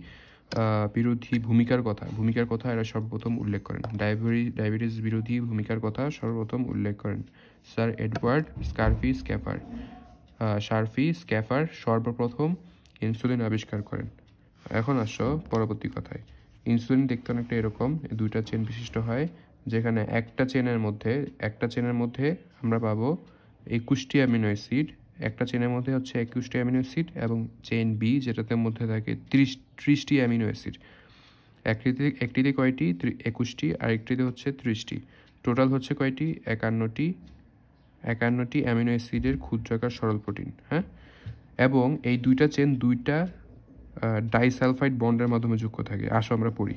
ভূমিকার কথা এরা সর্বপ্রথম উল্লেখ করেন। ডায়াবেটিস বিরোধী ভূমিকার কথা সর্বপ্রথম উল্লেখ করেন স্যার এডওয়ার্ড শার্পি স্ক্যাফার সর্বপ্রথম ইনসুলিন আবিষ্কার করেন। এখন আসো পরবর্তী কথায়। ইনসুলিন দেখতে অনেকটা এরকম, দুইটা চেন বিশিষ্ট হয়, যেখানে একটা চেনের মধ্যে আমরা পাবো 21টি অ্যামিনো অ্যাসিড, একটা চেনের মধ্যে হচ্ছে 21টি অ্যামিনো অ্যাসিড, এবং চেন বি যেটাতে মধ্যে থাকে 30টি অ্যামিনো অ্যাসিড। একটিতে কয়টি? 21টি, আরেকটিতে হচ্ছে 30টি। টোটাল হচ্ছে কয়টি? 51টি অ্যামিনো অ্যাসিডের ক্ষুদ্রাকার সরল প্রোটিন। হ্যাঁ, এবং এই দুইটা চেন দুইটা ডাইসালফাইড বন্ডের মাধ্যমে যুক্ত থাকে। আসো আমরা পড়ি।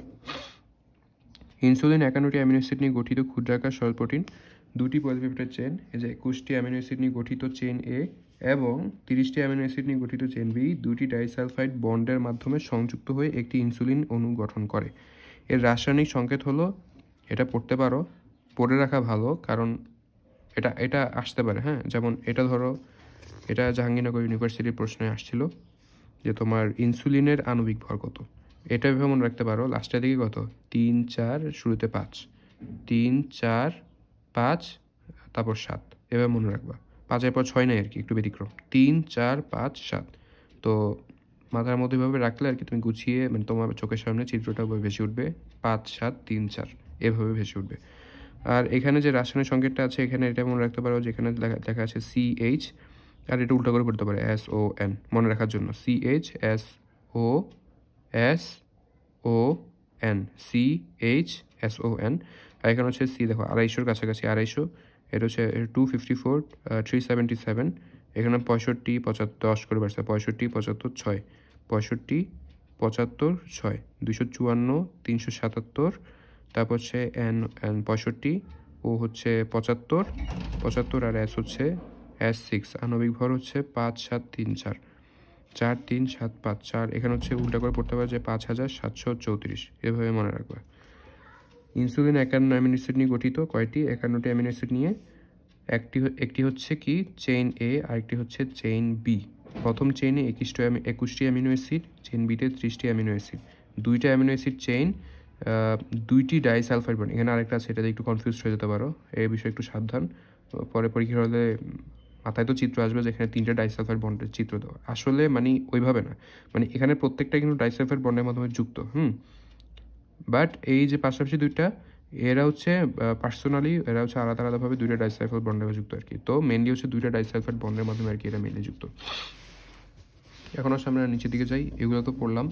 ইনসুলিন 51টি অ্যামিনো অ্যাসিড নিয়ে গঠিত ক্ষুদ্রাকার সরল প্রোটিন। দুটি পলিপেপটাইড চেন, এই যে 21টি অ্যামিনো অ্যাসিড নিয়ে গঠিত চেন এ এবং 30টি অ্যামিনো অ্যাসিড নিয়ে গঠিত চেন বি দুটি ডাইসালফাইড বন্ডের মাধ্যমে সংযুক্ত হয়ে একটি ইনসুলিন অণু গঠন করে। এর রাসায়নিক সংকেত হলো, এটা পড়তে পারো, পড়ে রাখা ভালো, কারণ এটা এটা আসতে পারে। হ্যাঁ, যেমন এটা ধরো, এটা জাহাঙ্গীরনগর ইউনিভার্সিটির প্রশ্নে আসছিল যে তোমার ইনসুলিনের আণবিক ভর কত। এটা ভেবে মনে রাখতে পারো, লাস্টের দিকে কত? 3, 4, শুরুতে 5, 3, 4, 5, তারপর 7, এভাবে মনে রাখবা। 5-এর পর 6 নাই আর কি, একটু ব্যতিক্রম। 3, 4, 5, 7। তো মাথার মধ্যে এভাবে রাখলে আর কি তুমি গুছিয়ে, মানে তোমার চোখের সামনে চিত্রটা ভেসে উঠবে, 5, 7, 3, 4 এভাবে ভেসে উঠবে। আর এখানে যে রাসায়নিক সংকেতটা আছে, এখানে এটা মনে রাখতে পারো, যেখানে লেখা আছে CH, আর এটা উল্টা করে পড়তে পারে SON, মনে রাখার জন্য। CHSON, CHSON। আর এখানে হচ্ছে সি, দেখো 250-র কাছাকাছি, 250, এটা হচ্ছে 254, 377, এখানে 65, 75, 10 করে বাড়ছে, 65, 75, 6, 65, 75, 6, 254, 377, তারপর হচ্ছে N 65, ও হচ্ছে 75, 75, আর S হচ্ছে S6। আণবিক ভর হচ্ছে 5, 7, 3, 4, 4, 3, 7, 5, 4। এখানে হচ্ছে উল্টা করে পড়তে পারে যে 5734, এভাবে মনে রাখবে। ইনসুলিন 51 অ্যামিনো অ্যাসিড নিয়ে গঠিত, কয়টি? 51টি অ্যামিনো অ্যাসিড নিয়ে। একটি হচ্ছে কি চেইন এ, আরেকটি হচ্ছে চেইন বি। প্রথম চেইনে 21টি অ্যামিনো অ্যাসিড, চেইন বিতে 30টি অ্যামিনো অ্যাসিড। দুইটা অ্যামিনো অ্যাসিড চেইন, দুইটি ডাইসালফাইড বন্ড। এখানে আরেকটা আছে, এটাতে একটু কনফিউজ হয়ে যেতে পারো, এই বিষয়ে একটু সাবধান। পরে পরীক্ষা হলে মাথায় তো চিত্র আসবে যে এখানে 3টে ডাইসালফাইড বন্ডের চিত্র দেওয়া, আসলে মানে ওইভাবে না, মানে এখানে প্রত্যেকটা কিন্তু ডাইসালফাইড বন্ডের মাধ্যমে যুক্ত। বাট এই যে পাশাপাশি দুইটা, এরা হচ্ছে পার্সোনালি, এরা হচ্ছে আলাদা আলাদাভাবে দুইটা ডাইসালফাইড বন্ডে যুক্ত আর কি। তো মেনলি হচ্ছে দুইটা ডাইসালফাইড বন্ডের মাধ্যমে আর কি এরা মেনলি যুক্ত। এখন হচ্ছে আমরা নিচের দিকে যাই, এগুলো তো পড়লাম।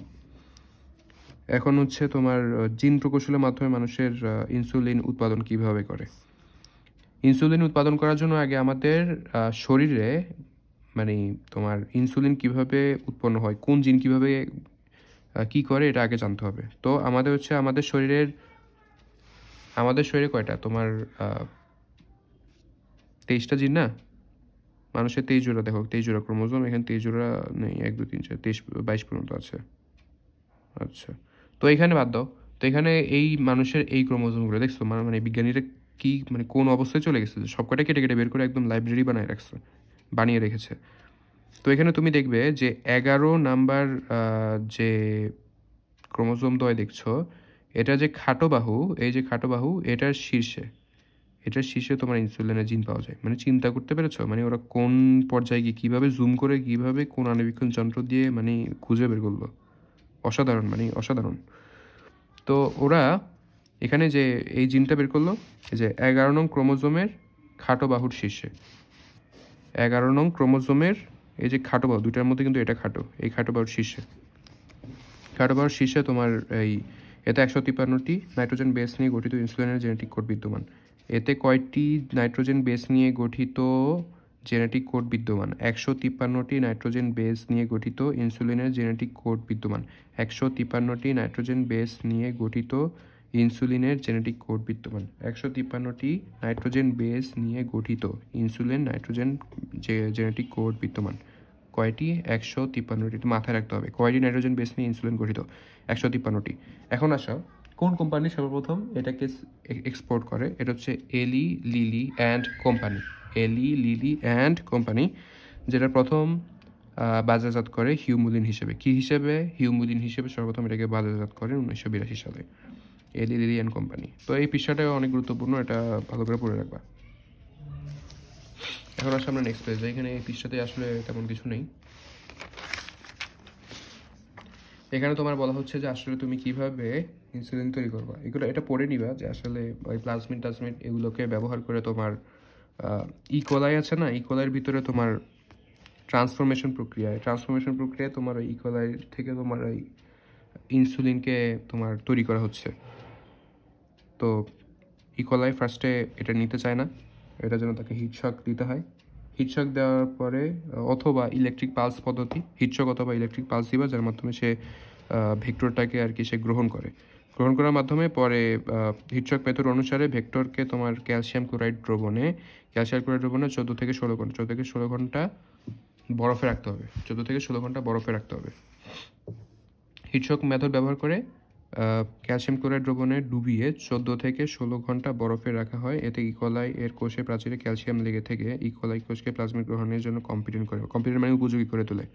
এখন হচ্ছে তোমার জিন প্রকৌশলের মাধ্যমে মানুষের ইনসুলিন উৎপাদন কিভাবে করে। ইনসুলিন উৎপাদন করার জন্য আগে আমাদের শরীরে, মানে তোমার ইনসুলিন কিভাবে উৎপন্ন হয়, কোন জিন কিভাবে কি করে, এটা আগে জানতে হবে। তো আমাদের হচ্ছে আমাদের শরীরে কয়টা তোমার 23টা জিন না? মানুষের 23 জোড়া, দেখো 23 জোড়া ক্রোমোজোম, এখানে 23 জোড়া নেই, 1, 2, 3, 4, 23, 22 পর্যন্ত আছে। আচ্ছা, তো এখানে বাদ দাও। তো এখানে এই মানুষের এই ক্রোমোজোমগুলো দেখছো, মানে বিজ্ঞানীরা কি, মানে কোন অবস্থায় চলে গেছে, সব কটা কেটে কেটে বের করে একদম লাইব্রেরি বানিয়ে রেখেছে। তো এখানে তুমি দেখবে যে 11 নাম্বার যে ক্রোমোজোম দয় দেখছো, এটা যে খাটো বাহু, এই যে খাটো বাহু, এটার শীর্ষে তোমার ইনসুলিনের জিন পাওয়া যায়। মানে চিন্তা করতে পেরেছো, মানে ওরা কোন পর্যায়ে গিয়ে কীভাবে জুম করে, কীভাবে কোন আণুবীক্ষণ যন্ত্র দিয়ে মানে খুঁজে বের করলো, অসাধারণ, মানে অসাধারণ। তো ওরা এখানে যে এই জিনটা বের করলো, এই যে 11 নং ক্রোমোজোমের খাটো বাহুর শীর্ষে, 11 নং ক্রোমোজোমের এই যে খাটো বাহু, দুইটার মধ্যে কিন্তু এটা খাটো, এই খাটো বাহুর শীর্ষে তোমার এতে 153টি নাইট্রোজেন বেস নিয়ে গঠিত ইনসুলিনের জেনেটিক কোড বিদ্যমান। এতে কয়টি নাইট্রোজেন বেস নিয়ে গঠিত জেনেটিক কোড বিদ্যমান? 153টি নাইট্রোজেন বেস নিয়ে গঠিত ইনসুলিনের জেনেটিক কোড বিদ্যমান। 153টি নাইট্রোজেন বেস নিয়ে গঠিত ইনসুলিনের জেনেটিক কোড বিদ্যমান। 153টি নাইট্রোজেন বেস নিয়ে গঠিত নাইট্রোজেন জেনেটিক কোড বিদ্যমান। কয়টি? 153টি। মাথায় রাখতে হবে কয়টি নাইট্রোজেন বেস নিয়ে ইনসুলিন গঠিত, 153টি। এখন আসো, কোন কোম্পানি সর্বপ্রথম এটাকে এক্সপোর্ট করে? এটা হচ্ছে এলি লিলি অ্যান্ড কোম্পানি, যেটা প্রথম বাজারজাত করে হিউমুলিন হিসেবে। হিউমুলিন হিসেবে সর্বপ্রথম এটাকে বাজারজাত করেন 1982 সালে এলি লিলি অ্যান্ড কোম্পানি। তো এই পেশাটাও অনেক গুরুত্বপূর্ণ, এটা ভালো করে পড়ে রাখবা। এখন আসলে আমরা নেক্সট পেজ, এখানে এই পৃষ্ঠাতে আসলে তেমন কিছু নেই। এখানে তোমার বলা হচ্ছে যে আসলে তুমি কিভাবে ইনসুলিন তৈরি করবা, এটা পড়ে নিবা যে আসলে ওই প্লাজমিড এগুলোকে ব্যবহার করে তোমার ইকোলাই আছে না, ইকোলাইয়ের ভিতরে তোমার ট্রান্সফরমেশন প্রক্রিয়ায় তোমার ওই ইকোলাই থেকে তোমার ওই ইনসুলিনকে তোমার তৈরি করা হচ্ছে। তো ইকোলাই ফার্স্টে এটা নিতে চায় না, এটার জন্য তাকে হিটশক দিতে হয়। হিটশক দেওয়ার পরে অথবা ইলেকট্রিক পালস পদ্ধতি, হিটশক অথবা ইলেকট্রিক পালস দিবা, যার মাধ্যমে সে ভেক্টরটাকে আর কি সে গ্রহণ করার মাধ্যমে পরে হিটশক মেথড অনুসারে ভেক্টরকে তোমার ক্যালসিয়াম ক্লোরাইড দ্রবণে 14 থেকে 16 ঘন্টা বরফে রাখতে হবে। 14 থেকে 16 ঘন্টা বরফে রাখতে হবে। হিটশক মেথড ব্যবহার করে ক্যালসিয়াম ক্লোরাইড দ্রবণে ডুবিয়ে 14 থেকে 16 ঘন্টা বরফে রাখা হয়। এতে ইকোলাই এর কোষে প্রাচীরে ক্যালসিয়াম লেগে থেকে ইকোলাই কোষকে প্লাজমিড গ্রহণের জন্য কম্পিটেন্ট মানে উপযোগী করে তোলে।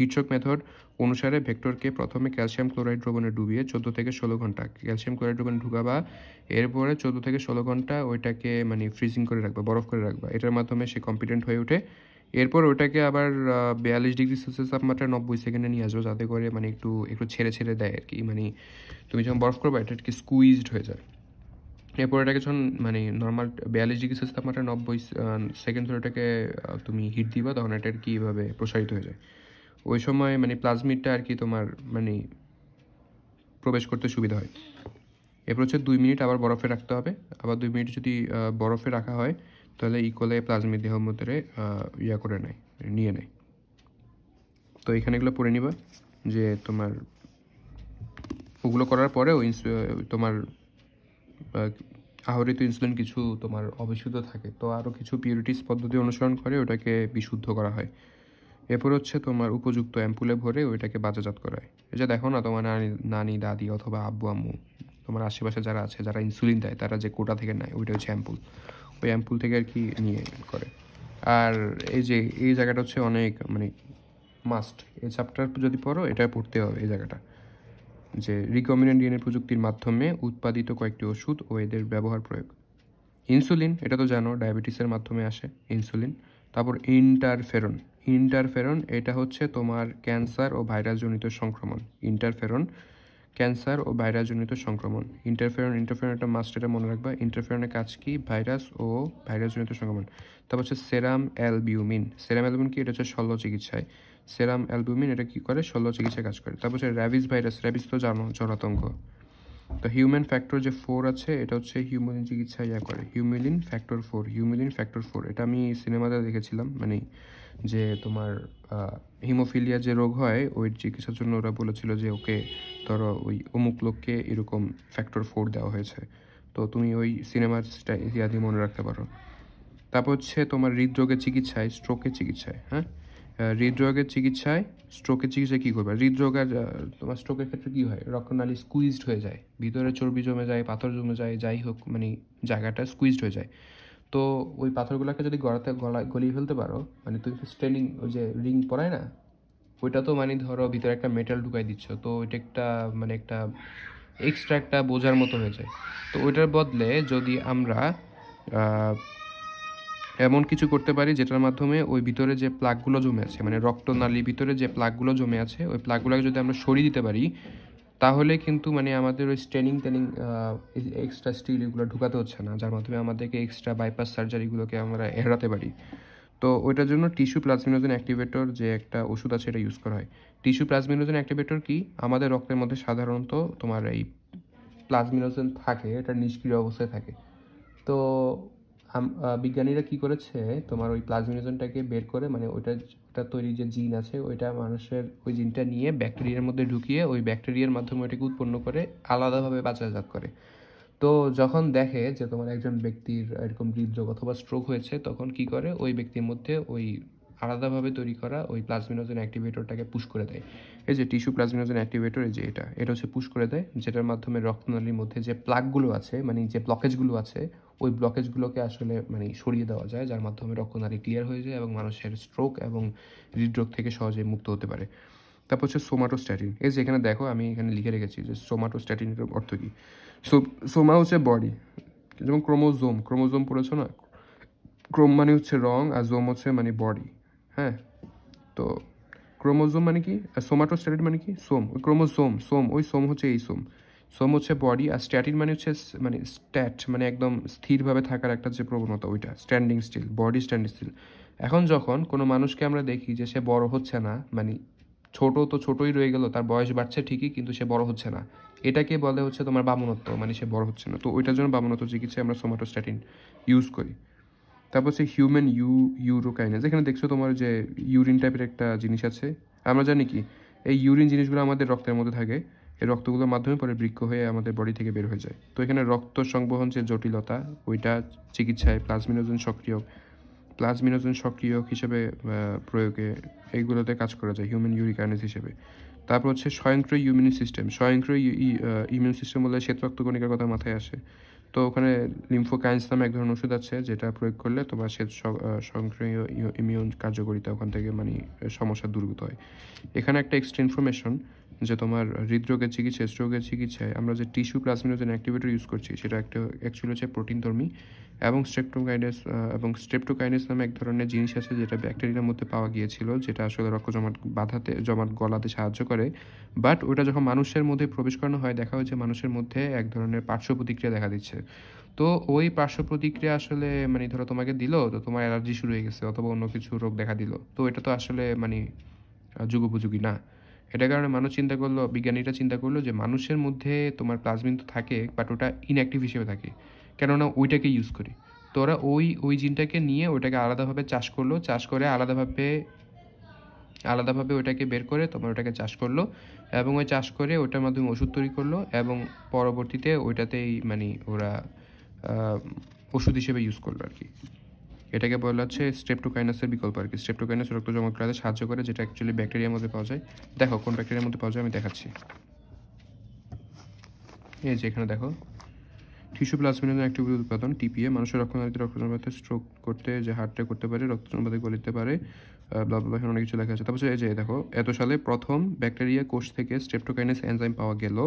হিটশক মেথড অনুসারে ভেক্টরকে প্রথমে ক্যালসিয়াম ক্লোরাইড দ্রবণে ডুবিয়ে 14 থেকে 16 ঘন্টা ক্যালসিয়াম ক্লোরাইড দ্রবণে ঢুকাবা। এরপরে 14 থেকে 16 ঘন্টা ওইটাকে মানে ফ্রিজিং করে রাখবা, বরফ করে রাখবা। এটার মাধ্যমে সে কম্পিটেন্ট হয়ে ওঠে। এরপর ওইটাকে আবার 42 ডিগ্রি সেলসিয়াস তাপমাত্রায় 90 সেকেন্ডে নিয়ে আসবো, যাতে করে মানে একটু ছেড়ে ছেড়ে দেয় আর কি। মানে তুমি যখন বরফ করবা এটা কি স্কুইজড হয়ে যায়। এরপর এটাকে যখন মানে নর্মাল 42 ডিগ্রি সেলসিয়াস তাপমাত্রায় 90 সেকেন্ড ধরে এটাকে তুমি হিট দিবা, তখন এটা আর কি এভাবে প্রসারিত হয়ে যায়। ওই সময় মানে প্লাজমিডটা আর কি তোমার মানে প্রবেশ করতে সুবিধা হয়। এরপর হচ্ছে 2 মিনিট আবার বরফে রাখতে হবে। আবার 2 মিনিট যদি বরফে রাখা হয় তাহলে ইকোলাই প্লাজমিড দেহের মধ্যে নিয়ে নেয়। তো এখানে এগুলো পড়ে নিবা যে তোমার ওগুলো করার পরেও তোমার আহরিত ইনসুলিন কিছু তোমার অবিশুদ্ধ থাকে, তো আরও কিছু পিউরিটিস পদ্ধতি অনুসরণ করে ওটাকে বিশুদ্ধ করা হয়। এরপর হচ্ছে তোমার উপযুক্ত অ্যাম্পুলে ভরে ওইটাকে বাজারজাত করা হয়। এই যে দেখো না, তোমার নানি দাদি অথবা আব্বু আম্মু তোমার আশেপাশে যারা আছে, যারা ইনসুলিন দেয়, তারা যে কোটা থেকে নেয় ওইটা হচ্ছে অ্যাম্পুল। ওই অ্যাম্পুল থেকে আর কি নিয়ে করে। আর এই জায়গাটা হচ্ছে অনেক মানে মাস্ট, এই চ্যাপ্টার যদি পড়ো এটা পড়তে হবে। এই জায়গাটা যে রিকম্বিনেন্ট ডিএনএ প্রযুক্তির মাধ্যমে উৎপাদিত কয়েকটি ওষুধ ও এদের ব্যবহার প্রয়োগ। ইনসুলিন, এটা তো জানো ডায়াবেটিসের মাধ্যমে আসে ইনসুলিন। তারপর ইন্টারফেরন এটা হচ্ছে তোমার ক্যান্সার ও ভাইরাসজনিত সংক্রমণ। ইন্টারফেরন একটা মাস্ট, এটা মনে রাখবা। ইন্টারফেরনের কাজ কি? ভাইরাস ও ভাইরাসজনিত সংক্রমণ। তারপর হচ্ছে সেরাম অ্যালবিউমিন কি? এটা হচ্ছে শল্য চিকিৎসায়। সেরাম অ্যালবিউমিন এটা কি করে? শল্য চিকিৎসায় কাজ করে। তারপর হচ্ছে র্যাবিস তো জানো, জলাতঙ্ক। তো হিউম্যান ফ্যাক্টর যে 4 আছে, এটা হচ্ছে হিউম্যান চিকিৎসায় করে। হিউমিলিন ফ্যাক্টর 4 এটা আমি সিনেমাতে দেখেছিলাম। মানে যে তোমার হিমোফিলিয়া যে রোগ হয়, ওই চিকিৎসার জন্য ওরা বলেছিল যে ওকে ধরো ওই অমুক লোককে এরকম ফ্যাক্টর 4 দেওয়া হয়েছে। তো তুমি ওই সিনেমার ইত্যাদি মনে রাখতে পারো। তারপর হচ্ছে তোমার হৃদরোগের চিকিৎসায়, হৃদরোগের চিকিৎসায় কী করবে? তোমার স্ট্রোকের ক্ষেত্রে কী হয়? রক্তনালী স্কুইজড হয়ে যায়, ভিতরে চর্বি জমে যায়, পাথর জমে যায়, যাই হোক মানে জায়গাটা স্কুইজড হয়ে যায়। তো ওই পাথরগুলোকে যদি গলিয়ে ফেলতে পারো, মানে তুমি স্ট্রেনিং ওই যে রিং পরায় না, ওইটা তো মানে ধরো ভিতরে একটা মেটাল ঢুকাই দিচ্ছ, তো ওইটা একটা এক্সট্রা একটা বোঝার মতো হয়ে যায়। তো ওইটার বদলে যদি আমরা এমন কিছু করতে পারি যেটার মাধ্যমে ওই ভিতরে যে প্লাগগুলো জমে আছে, মানে রক্তনালীর ভিতরে যে প্লাগগুলো জমে আছে, ওই প্লাগগুলোকে যদি আমরা সরিয়ে দিতে পারি, তাহলে কিন্তু মানে আমাদের ওই স্টেনিং এক্সট্রা স্টিল এগুলো ঢুকাতে হচ্ছে না, যার মাধ্যমে আমাদেরকে এক্সট্রা বাইপাস সার্জারিগুলোকে আমরা এড়াতে পারি। তো ওইটার জন্য টিস্যু প্লাজমিনোজেন অ্যাক্টিভেটর যে একটা ওষুধ আছে, এটা ইউজ করা হয়। টিস্যু প্লাজমিনোজেন অ্যাক্টিভেটর কি? আমাদের রক্তের মধ্যে সাধারণত তোমার এই প্লাজমিনোজেন থাকে, এটা নিষ্ক্রিয় অবস্থায় থাকে। তো বিজ্ঞানীরা কি করেছে, তোমার ওই প্লাজমিনোজেনটাকে বের করে, মানে ওটা তৈরি যে জিন আছে, ওইটা মানুষের ওই জিনটা নিয়ে ব্যাকটেরিয়ার মধ্যে ঢুকিয়ে ওই ব্যাকটেরিয়ার মাধ্যমে ওইটাকে উৎপন্ন করে আলাদাভাবে বাজারজাত করে। তো যখন দেখে যে তোমার একজন ব্যক্তির এরকম হৃদরোগ অথবা স্ট্রোক হয়েছে, তখন কি করে, ওই ব্যক্তির মধ্যে ওই আলাদাভাবে তৈরি করা ওই প্লাজমিনোজেন অ্যাক্টিভেটরটাকে পুশ করে দেয়। এই যে টিস্যু প্লাজমিনোজেন অ্যাক্টিভেটর, এই যে এটা হচ্ছে পুশ করে দেয়, যেটার মাধ্যমে রক্তনালীর মধ্যে যে প্লাগগুলো আছে, মানে যে ব্লকেজগুলো আছে, ওই ব্লকেজগুলোকে আসলে মানে সরিয়ে দেওয়া যায়, যার মাধ্যমে রক্তনালী ক্লিয়ার হয়ে যায় এবং মানুষের স্ট্রোক এবং হৃদরোগ থেকে সহজে মুক্ত হতে পারে। তারপর হচ্ছে সোমাটোস্ট্যাটিন। এই যে এখানে দেখো, আমি এখানে লিখে রেখেছি যে সোমাটোস্ট্যাটিনের অর্থ কী। সোমা হচ্ছে বডি, যেমন ক্রোমোজোম পড়েছো না? ক্রোম মানে হচ্ছে রং, আর জোম হচ্ছে মানে বডি। হ্যাঁ, তো ক্রোমোজোম মানে কি, সোমাটোস্ট্যাটিন মানে কি? সোম হচ্ছে এই সোম হচ্ছে বডি, আর স্ট্যাটিন মানে হচ্ছে মানে একদম স্থিরভাবে থাকার একটা যে প্রবণতা, ওইটা standing still, body standing still. এখন যখন কোনো মানুষকে আমরা দেখি যে সে বড় হচ্ছে না, মানে ছোট তো ছোটই রয়ে গেল, তার বয়স বাড়ছে ঠিকই কিন্তু সে বড় হচ্ছে না, এটাকে বলে হচ্ছে তোমার বামনত্ব, মানে সে বড় হচ্ছে না। তো ওইটার জন্য বামনত্ব চিকিৎসায় আমরা সোমাটোস্ট্যাটিন ইউজ করি। তারপর হচ্ছে হিউম্যান ইউরোকাইনেজ। এখানে দেখছো তোমার যে ইউরিন টাইপের একটা জিনিস আছে। আমরা জানি কি এই ইউরিন জিনিসগুলো আমাদের রক্তের মধ্যে থাকে, এই রক্তগুলোর মাধ্যমে পরে বৃক্ক হয়ে আমাদের বডি থেকে বের হয়ে যায়। তো এখানে রক্ত সংবহন যে জটিলতা, ওইটা চিকিৎসায় প্লাজমিনোজেন সক্রিয়ক হিসেবে প্রয়োগে এইগুলোতে কাজ করা যায় হিউম্যান ইউরিকাইনেজ হিসেবে। তারপর হচ্ছে স্বয়ংক্রিয় ইমিউন সিস্টেম বলে শ্বেত রক্তকণিকার কথা মাথায় আসে। তো ওখানে লিম্ফোকাইন্স নামে এক ধরনের ওষুধ আছে, যেটা প্রয়োগ করলে তোমার স্বয়ংক্রিয় ইমিউন কার্যকরিতা ওখান থেকে মানে সমস্যা দূরীভূত হয়। এখানে একটা এক্সট্রা ইনফরমেশন যে তোমার হৃদরোগের চিকিৎসায়, স্ট্রোকের চিকিৎসায় আমরা যে টিস্যু প্লাজমিনোজেন অ্যাক্টিভেটর ইউজ করছি, সেটা একটা অ্যাকচুয়ালি হচ্ছে প্রোটিনধর্মী, এবং স্ট্রেপ্টোকাইনেস নামে এক ধরনের জিনিস আছে যেটা ব্যাকটেরিয়ার মধ্যে পাওয়া গিয়েছিল, যেটা আসলে রক্ত জমাট গলাতে সাহায্য করে। বাট ওটা যখন মানুষের মধ্যে প্রবেশ করানো হয়, দেখা হয়েছে মানুষের মধ্যে এক ধরনের পার্শ্ব প্রতিক্রিয়া দেখা দিচ্ছে। তো ওই পার্শ্ব প্রতিক্রিয়া আসলে মানে ধরো তোমাকে দিল, তো তোমার অ্যালার্জি শুরু হয়ে গেছে অথবা অন্য কিছু রোগ দেখা দিল, তো এটা তো আসলে মানে যুগোপযোগী না। এটার কারণে বিজ্ঞানীরা চিন্তা করলো যে মানুষের মধ্যে তোমার প্লাজমিন তো থাকে, বাট ওটা ইনঅ্যাক্টিভ হিসেবে থাকে, কেননা ওইটাকে ইউজ করি। তো ওরা ওই জিনটাকে নিয়ে ওইটাকে আলাদাভাবে চাষ করলো, চাষ করে আলাদাভাবে ওইটাকে বের করে তোমার ওটাকে চাষ করলো, এবং ওই চাষ করে ওইটার মাধ্যমে ওষুধ তৈরি করলো, এবং পরবর্তীতে ওইটাতেই মানে ওরা ওষুধ হিসেবে ইউজ করলো আর কি। এটাকে বলা হচ্ছে স্ট্রেপ্টোকাইনাসের বিকল্প আর কি। স্ট্রেপ্টোকাইনাস রক্ত জমাট করাতে সাহায্য করে, যেটা অ্যাকচুয়ালি ব্যাকটেরিয়ার মধ্যে পাওয়া যায়। দেখো কোন ব্যাকটেরিয়ার মধ্যে পাওয়া যায় আমি দেখাচ্ছি। এই যে এখানে দেখো, টিস্যু প্লাজমিনোজেন অ্যাক্টিভিটি উৎপাদন টিপিএ, মানুষের রক্তনালীতে রক্তজমাতে স্ট্রোক করতে যে হার্টে করতে পারে, রক্তজমাতে গলিতে পারে, এখানে অনেক কিছু লেখা আছে। তারপর এই যে দেখো, এত সালে প্রথম ব্যাকটেরিয়া কোষ থেকে স্ট্রেপ্টোকাইনাস এনজাইম পাওয়া গেল,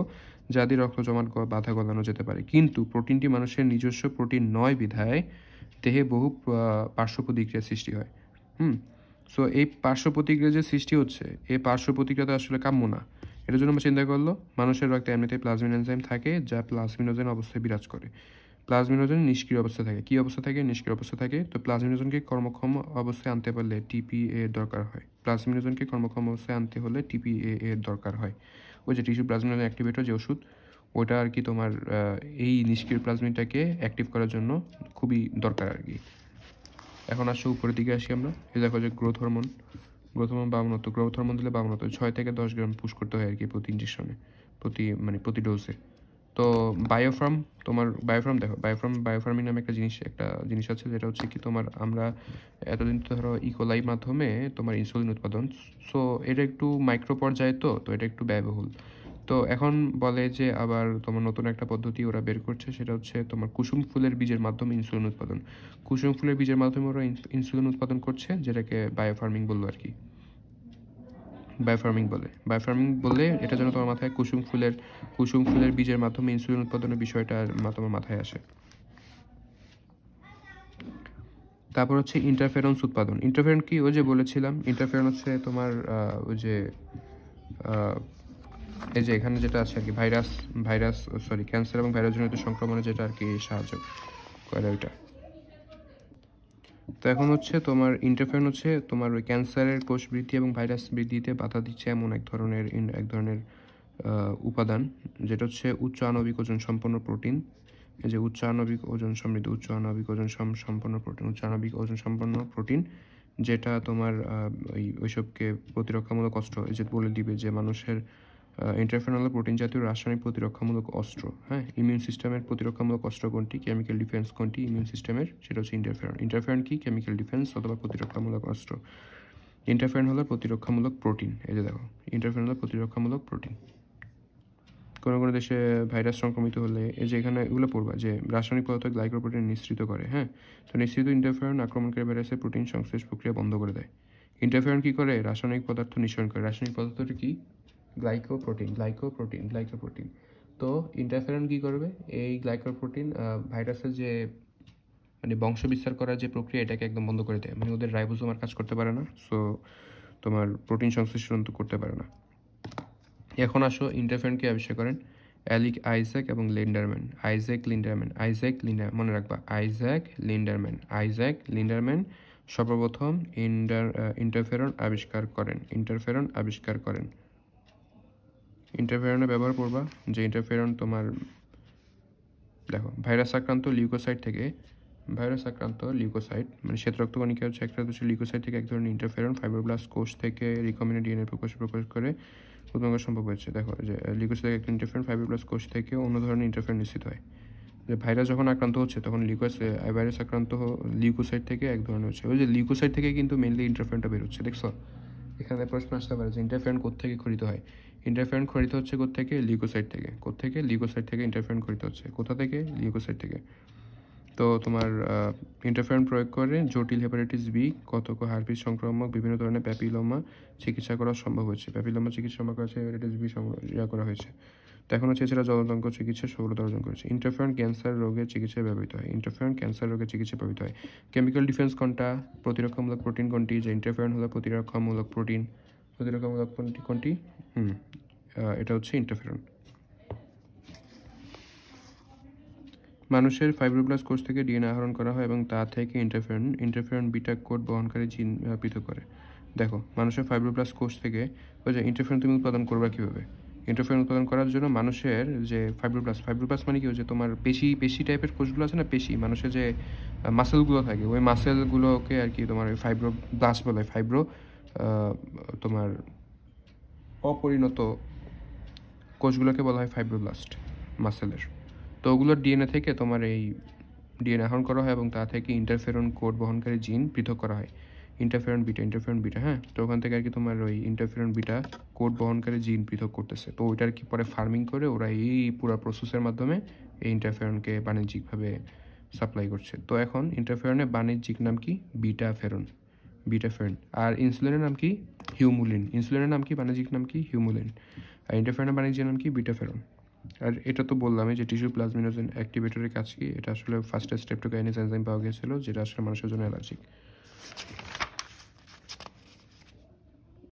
যা দিয়ে রক্ত জমাট বাধা গলানো যেতে পারে। কিন্তু প্রোটিনটি মানুষের নিজস্ব প্রোটিন নয় বিধায় দেহে বহু পার্শ্ব প্রতিক্রিয়া সৃষ্টি হয়। সো এই পার্শ্ব প্রতিক্রিয়া যে সৃষ্টি হচ্ছে, এই পার্শ্ব প্রতিক্রিয়া তো আসলে কাম্য না। এটার জন্য আমরা চিন্তা করলো, মানুষের রক্তে এমনিতে প্লাজমিন এনজাইম থাকে যা প্লাজমিনোজেন অবস্থায় বিরাজ করে। প্লাজমিনোজেন নিষ্ক্রিয় অবস্থা থাকে। কী অবস্থা থাকে? নিষ্ক্রিয় অবস্থা থাকে। তো প্লাজমিনোজেনকে কর্মক্ষম অবস্থায় আনতে পারলে টিপিএ এর দরকার হয়। প্লাজমিনোজেনকে কর্মক্ষম অবস্থায় আনতে হলে টিপিএ এর দরকার হয়। ওই যে টিস্যু প্লাজমিনোজেন অ্যাক্টিভেটর যে ওষুধ, ওটা আর কি তোমার এই নিষ্ক্রিয় প্লাজমিনটাকে অ্যাক্টিভ করার জন্য খুবই দরকার আর কি। এখন আসছে উপরের দিকে আসি আমরা। এই দেখো যে গ্রোথ হরমোন 52, গ্রোথ হরমোন দিলে 52, 6 থেকে 10 গ্রাম পুশ করতে হয় আর কি প্রতি ইঞ্জেকশনে, প্রতি ডোজে। তো দেখো, বায়োফার্মিং নামে একটা জিনিস আছে, যেটা হচ্ছে কি তোমার আমরা এতদিন তো ধরো ইকোলাই মাধ্যমে তোমার ইনসুলিন উৎপাদন, সো এটা একটু মাইক্রো পর্যায়ে, তো এটা একটু ব্যয়বহুল। তো এখন বলে যে আবার তোমার নতুন একটা পদ্ধতি ওরা বের করছে, সেটা হচ্ছে তোমার কুসুম ফুলের বীজের মাধ্যমে ইনসুলিন উৎপাদন। কুসুম ফুলের বীজের মাধ্যমে ওরা ইনসুলিন উৎপাদন করছে, যেটাকে বায়োফার্মিং বললো আর কি। বায়োফার্মিং বললে এটা যেন তোমার মাথায় কুসুম ফুলের বীজের মাধ্যমে ইনসুলিন উৎপাদনের বিষয়টা তোমার মাথায় আসে। তারপর হচ্ছে ইন্টারফেরন্স উৎপাদন। ইন্টারফেরন কি? ওই যে বলেছিলাম, ইন্টারফেরন হচ্ছে তোমার ওই যে এই যে এখানে যেটা আছে আর কি, ক্যান্সার এবং ভাইরাসজনিত সংক্রমণে যেটা আর কি সাহায্য করে ওইটা। তো এখন হচ্ছে তোমার ইন্টারফেরন হচ্ছে তোমার ওই ক্যান্সারের কোষ বৃদ্ধি এবং ভাইরাস বৃদ্ধিতে বাধা দিচ্ছে এমন এক ধরনের উপাদান, যেটা হচ্ছে উচ্চ আণবিক ওজন সম্পন্ন প্রোটিন। এই যে উচ্চ আণবিক ওজন সম্পন্ন প্রোটিন, যেটা তোমার ওইসবকে প্রতিরক্ষামূলক অস্ত্র, এই যে বলে দিবে যে মানুষের ইন্টারফেরন হলো প্রোটিন জাতীয় রাসায়নিক প্রতিরক্ষামূলক অস্ত্র। হ্যাঁ, ইমিউন সিস্টেমের প্রতিরক্ষামূলক অস্ত্র কোনটি, কেমিক্যাল ডিফেন্স কোনটি ইমিউন সিস্টেমের, সেটা হচ্ছে ইন্টারফেরন কি? কেমিক্যাল ডিফেন্স অথবা প্রতিরক্ষামূলক অস্ত্র। ইন্টারফেরন হলো প্রতিরক্ষামূলক প্রোটিন। এই যে দেখো, ইন্টারফেরন হলো প্রতিরক্ষামূলক প্রোটিন। কোনো কোনো দেশে ভাইরাস সংক্রমিত হলে এই যে এখানে এগুলো পড়বা যে রাসায়নিক পদার্থ গ্লাইকোপ্রোটিন নিঃসৃত করে। হ্যাঁ, তো নিঃসৃত ইন্টারফেরন আক্রমণকারী ভাইরাসের প্রোটিন সংশ্লেষ প্রক্রিয়া বন্ধ করে দেয়। ইন্টারফেরন কি করে? রাসায়নিক পদার্থ নিঃসরণ করে। রাসায়নিক পদার্থটি কি? গ্লাইকোপ্রোটিন। তো ইন্টারফেরন কি করবে? এই গ্লাইকোপ্রোটিন ভাইরাসের যে মানে বংশ বিস্তার করার যে প্রক্রিয়া, এটাকে একদম বন্ধ করে দেয়। মানে ওদের রাইবোসোম আর কাজ করতে পারে না, সো তোমার প্রোটিন সংশ্লেষণ তো করতে পারে না। এখন আসো, ইন্টারফেরনকে আবিষ্কার করেন আইজ্যাক এবং লিন্ডারম্যান। মনে রাখবা, আইজ্যাক লিন্ডারম্যান সর্বপ্রথম ইন্টারফেরন আবিষ্কার করেন। ইন্টারফেরনের ব্যবহার করবা, যে ইন্টারফেরন তোমার দেখো ভাইরাস আক্রান্ত লিউকোসাইট মানে শ্বেতরক্তকণিকা হচ্ছে একটা হচ্ছে লিউকোসাইট থেকে এক ধরনের ইন্টারফেরন ফাইব্রোব্লাস্ট কোষ থেকে রিকম্বিনেন্ট ডিএনএ প্রকাশ করে উৎপন্ন করা সম্ভব হয়েছে। দেখো যে লিউকোসাইট থেকে একটা ইন্টারফেরন ফাইব্রোব্লাস্ট কোষ থেকে অন্য ধরনের ইন্টারফেরন নিশ্চিত হয়। যে ভাইরাস যখন আক্রান্ত হচ্ছে তখন ভাইরাস আক্রান্ত লিউকোসাইট থেকে এক ধরনের হচ্ছে, ওই যে লিউকোসাইট থেকে কিন্তু মেনলি ইন্টারফেরনটা বেরোচ্ছে। দেখছো এখানে প্রশ্ন আসতে পারে যে ইন্টারফেরন কোত্থেকে খরিত হয়। ইন্টারফেরন খরিত হচ্ছে কোত্থেকে? লিউকোসাইট থেকে। লিউকোসাইট থেকে ইন্টারফেরন খরিত হচ্ছে। কোথা থেকে? লিউকোসাইট থেকে। তো তোমার ইন্টারফেরন প্রয়োগ করে জটিল হেপাটাইটিস বি, কতক হার্পিস সংক্রামক বিভিন্ন ধরনের প্যাপিলোমা চিকিৎসা করা সম্ভব হয়েছে। প্যাপিলোমা চিকিৎসা সম্ভব হয়েছে, হেপাটাইটিস বি করা হয়েছে। তো এখন হচ্ছে এছাড়া জলতঙ্ক চিকিৎসার সফলতা অর্জন করেছে। ইন্টারফেরন ক্যান্সার রোগের চিকিৎসায় ব্যবহৃত হয়। কেমিক্যাল ডিফেন্স কোনটা? প্রতিরক্ষামূলক প্রোটিন কোনটি? যে ইন্টারফেরন হলো প্রতিরক্ষামূলক প্রোটিন। কোনটি? এটা হচ্ছে ইন্টারফেরন। মানুষের ফাইব্রোব্লাস্ট কোষ থেকে ডিএনএ আহরণ করা হয় এবং তা থেকে ইন্টারফেরন বিটা কোড বহনকারী জিন পৃথক করে। দেখো মানুষের ফাইব্রোব্লাস্ট কোষ থেকে ওই যে ইন্টারফেরন তুমি উৎপাদন করবে কীভাবে? ইন্টারফেরন উৎপাদন করার জন্য মানুষের যে ফাইব্রোব্লাস্ট মানে কি, যে তোমার পেশি টাইপের কোষগুলো আছে না, মানুষের যে মাসেলগুলো থাকে, ওই মাসেলগুলোকে আর কি তোমার ফাইব্রোব্লাস্ট বলে। তোমার অপরিণত কোষগুলোকে বলা হয় ফাইব্রোব্লাস্ট মাসেলের। তো ওগুলোর ডিএনএ থেকে তোমার এই ডিএনএ আহরণ করা হয় এবং তা থেকে ইন্টারফেরন কোড বহনকারী জিন পৃথক করা হয়। ইন্টারফেরন বিটা, হ্যাঁ। তো ওখান থেকে আর কি তোমার ওই ইন্টারফেরন বিটা কোড বহনকারী জিন পৃথক করতেছে। তো ওইটার কি পরে ফার্মিং করে ওরা এই পুরো প্রসেসের মাধ্যমে এই ইন্টারফেরনকে বাণিজ্যিকভাবে সাপ্লাই করছে। তো এখন ইন্টারফেরনের বাণিজ্যিক নাম কি? বিটাফেরন। আর ইনসুলিনের নাম কি? হিউমুলিন। বাণিজ্যিক নাম কি? হিউমুলিন। আর ইন্টারফেরনের বাণিজ্যিক নাম কি? বিটাফেরন। আর এটা তো বললামই যে টিস্যু প্লাজমিনোজেন অ্যাক্টিভেটরের কাজ কি। এটা আসলে ফার্স্টে স্ট্রেপ্টোকাইনেজ এনজাইম পাওয়া গিয়েছিল, যেটা আসলে মানুষের জন্য অ্যালার্জিক।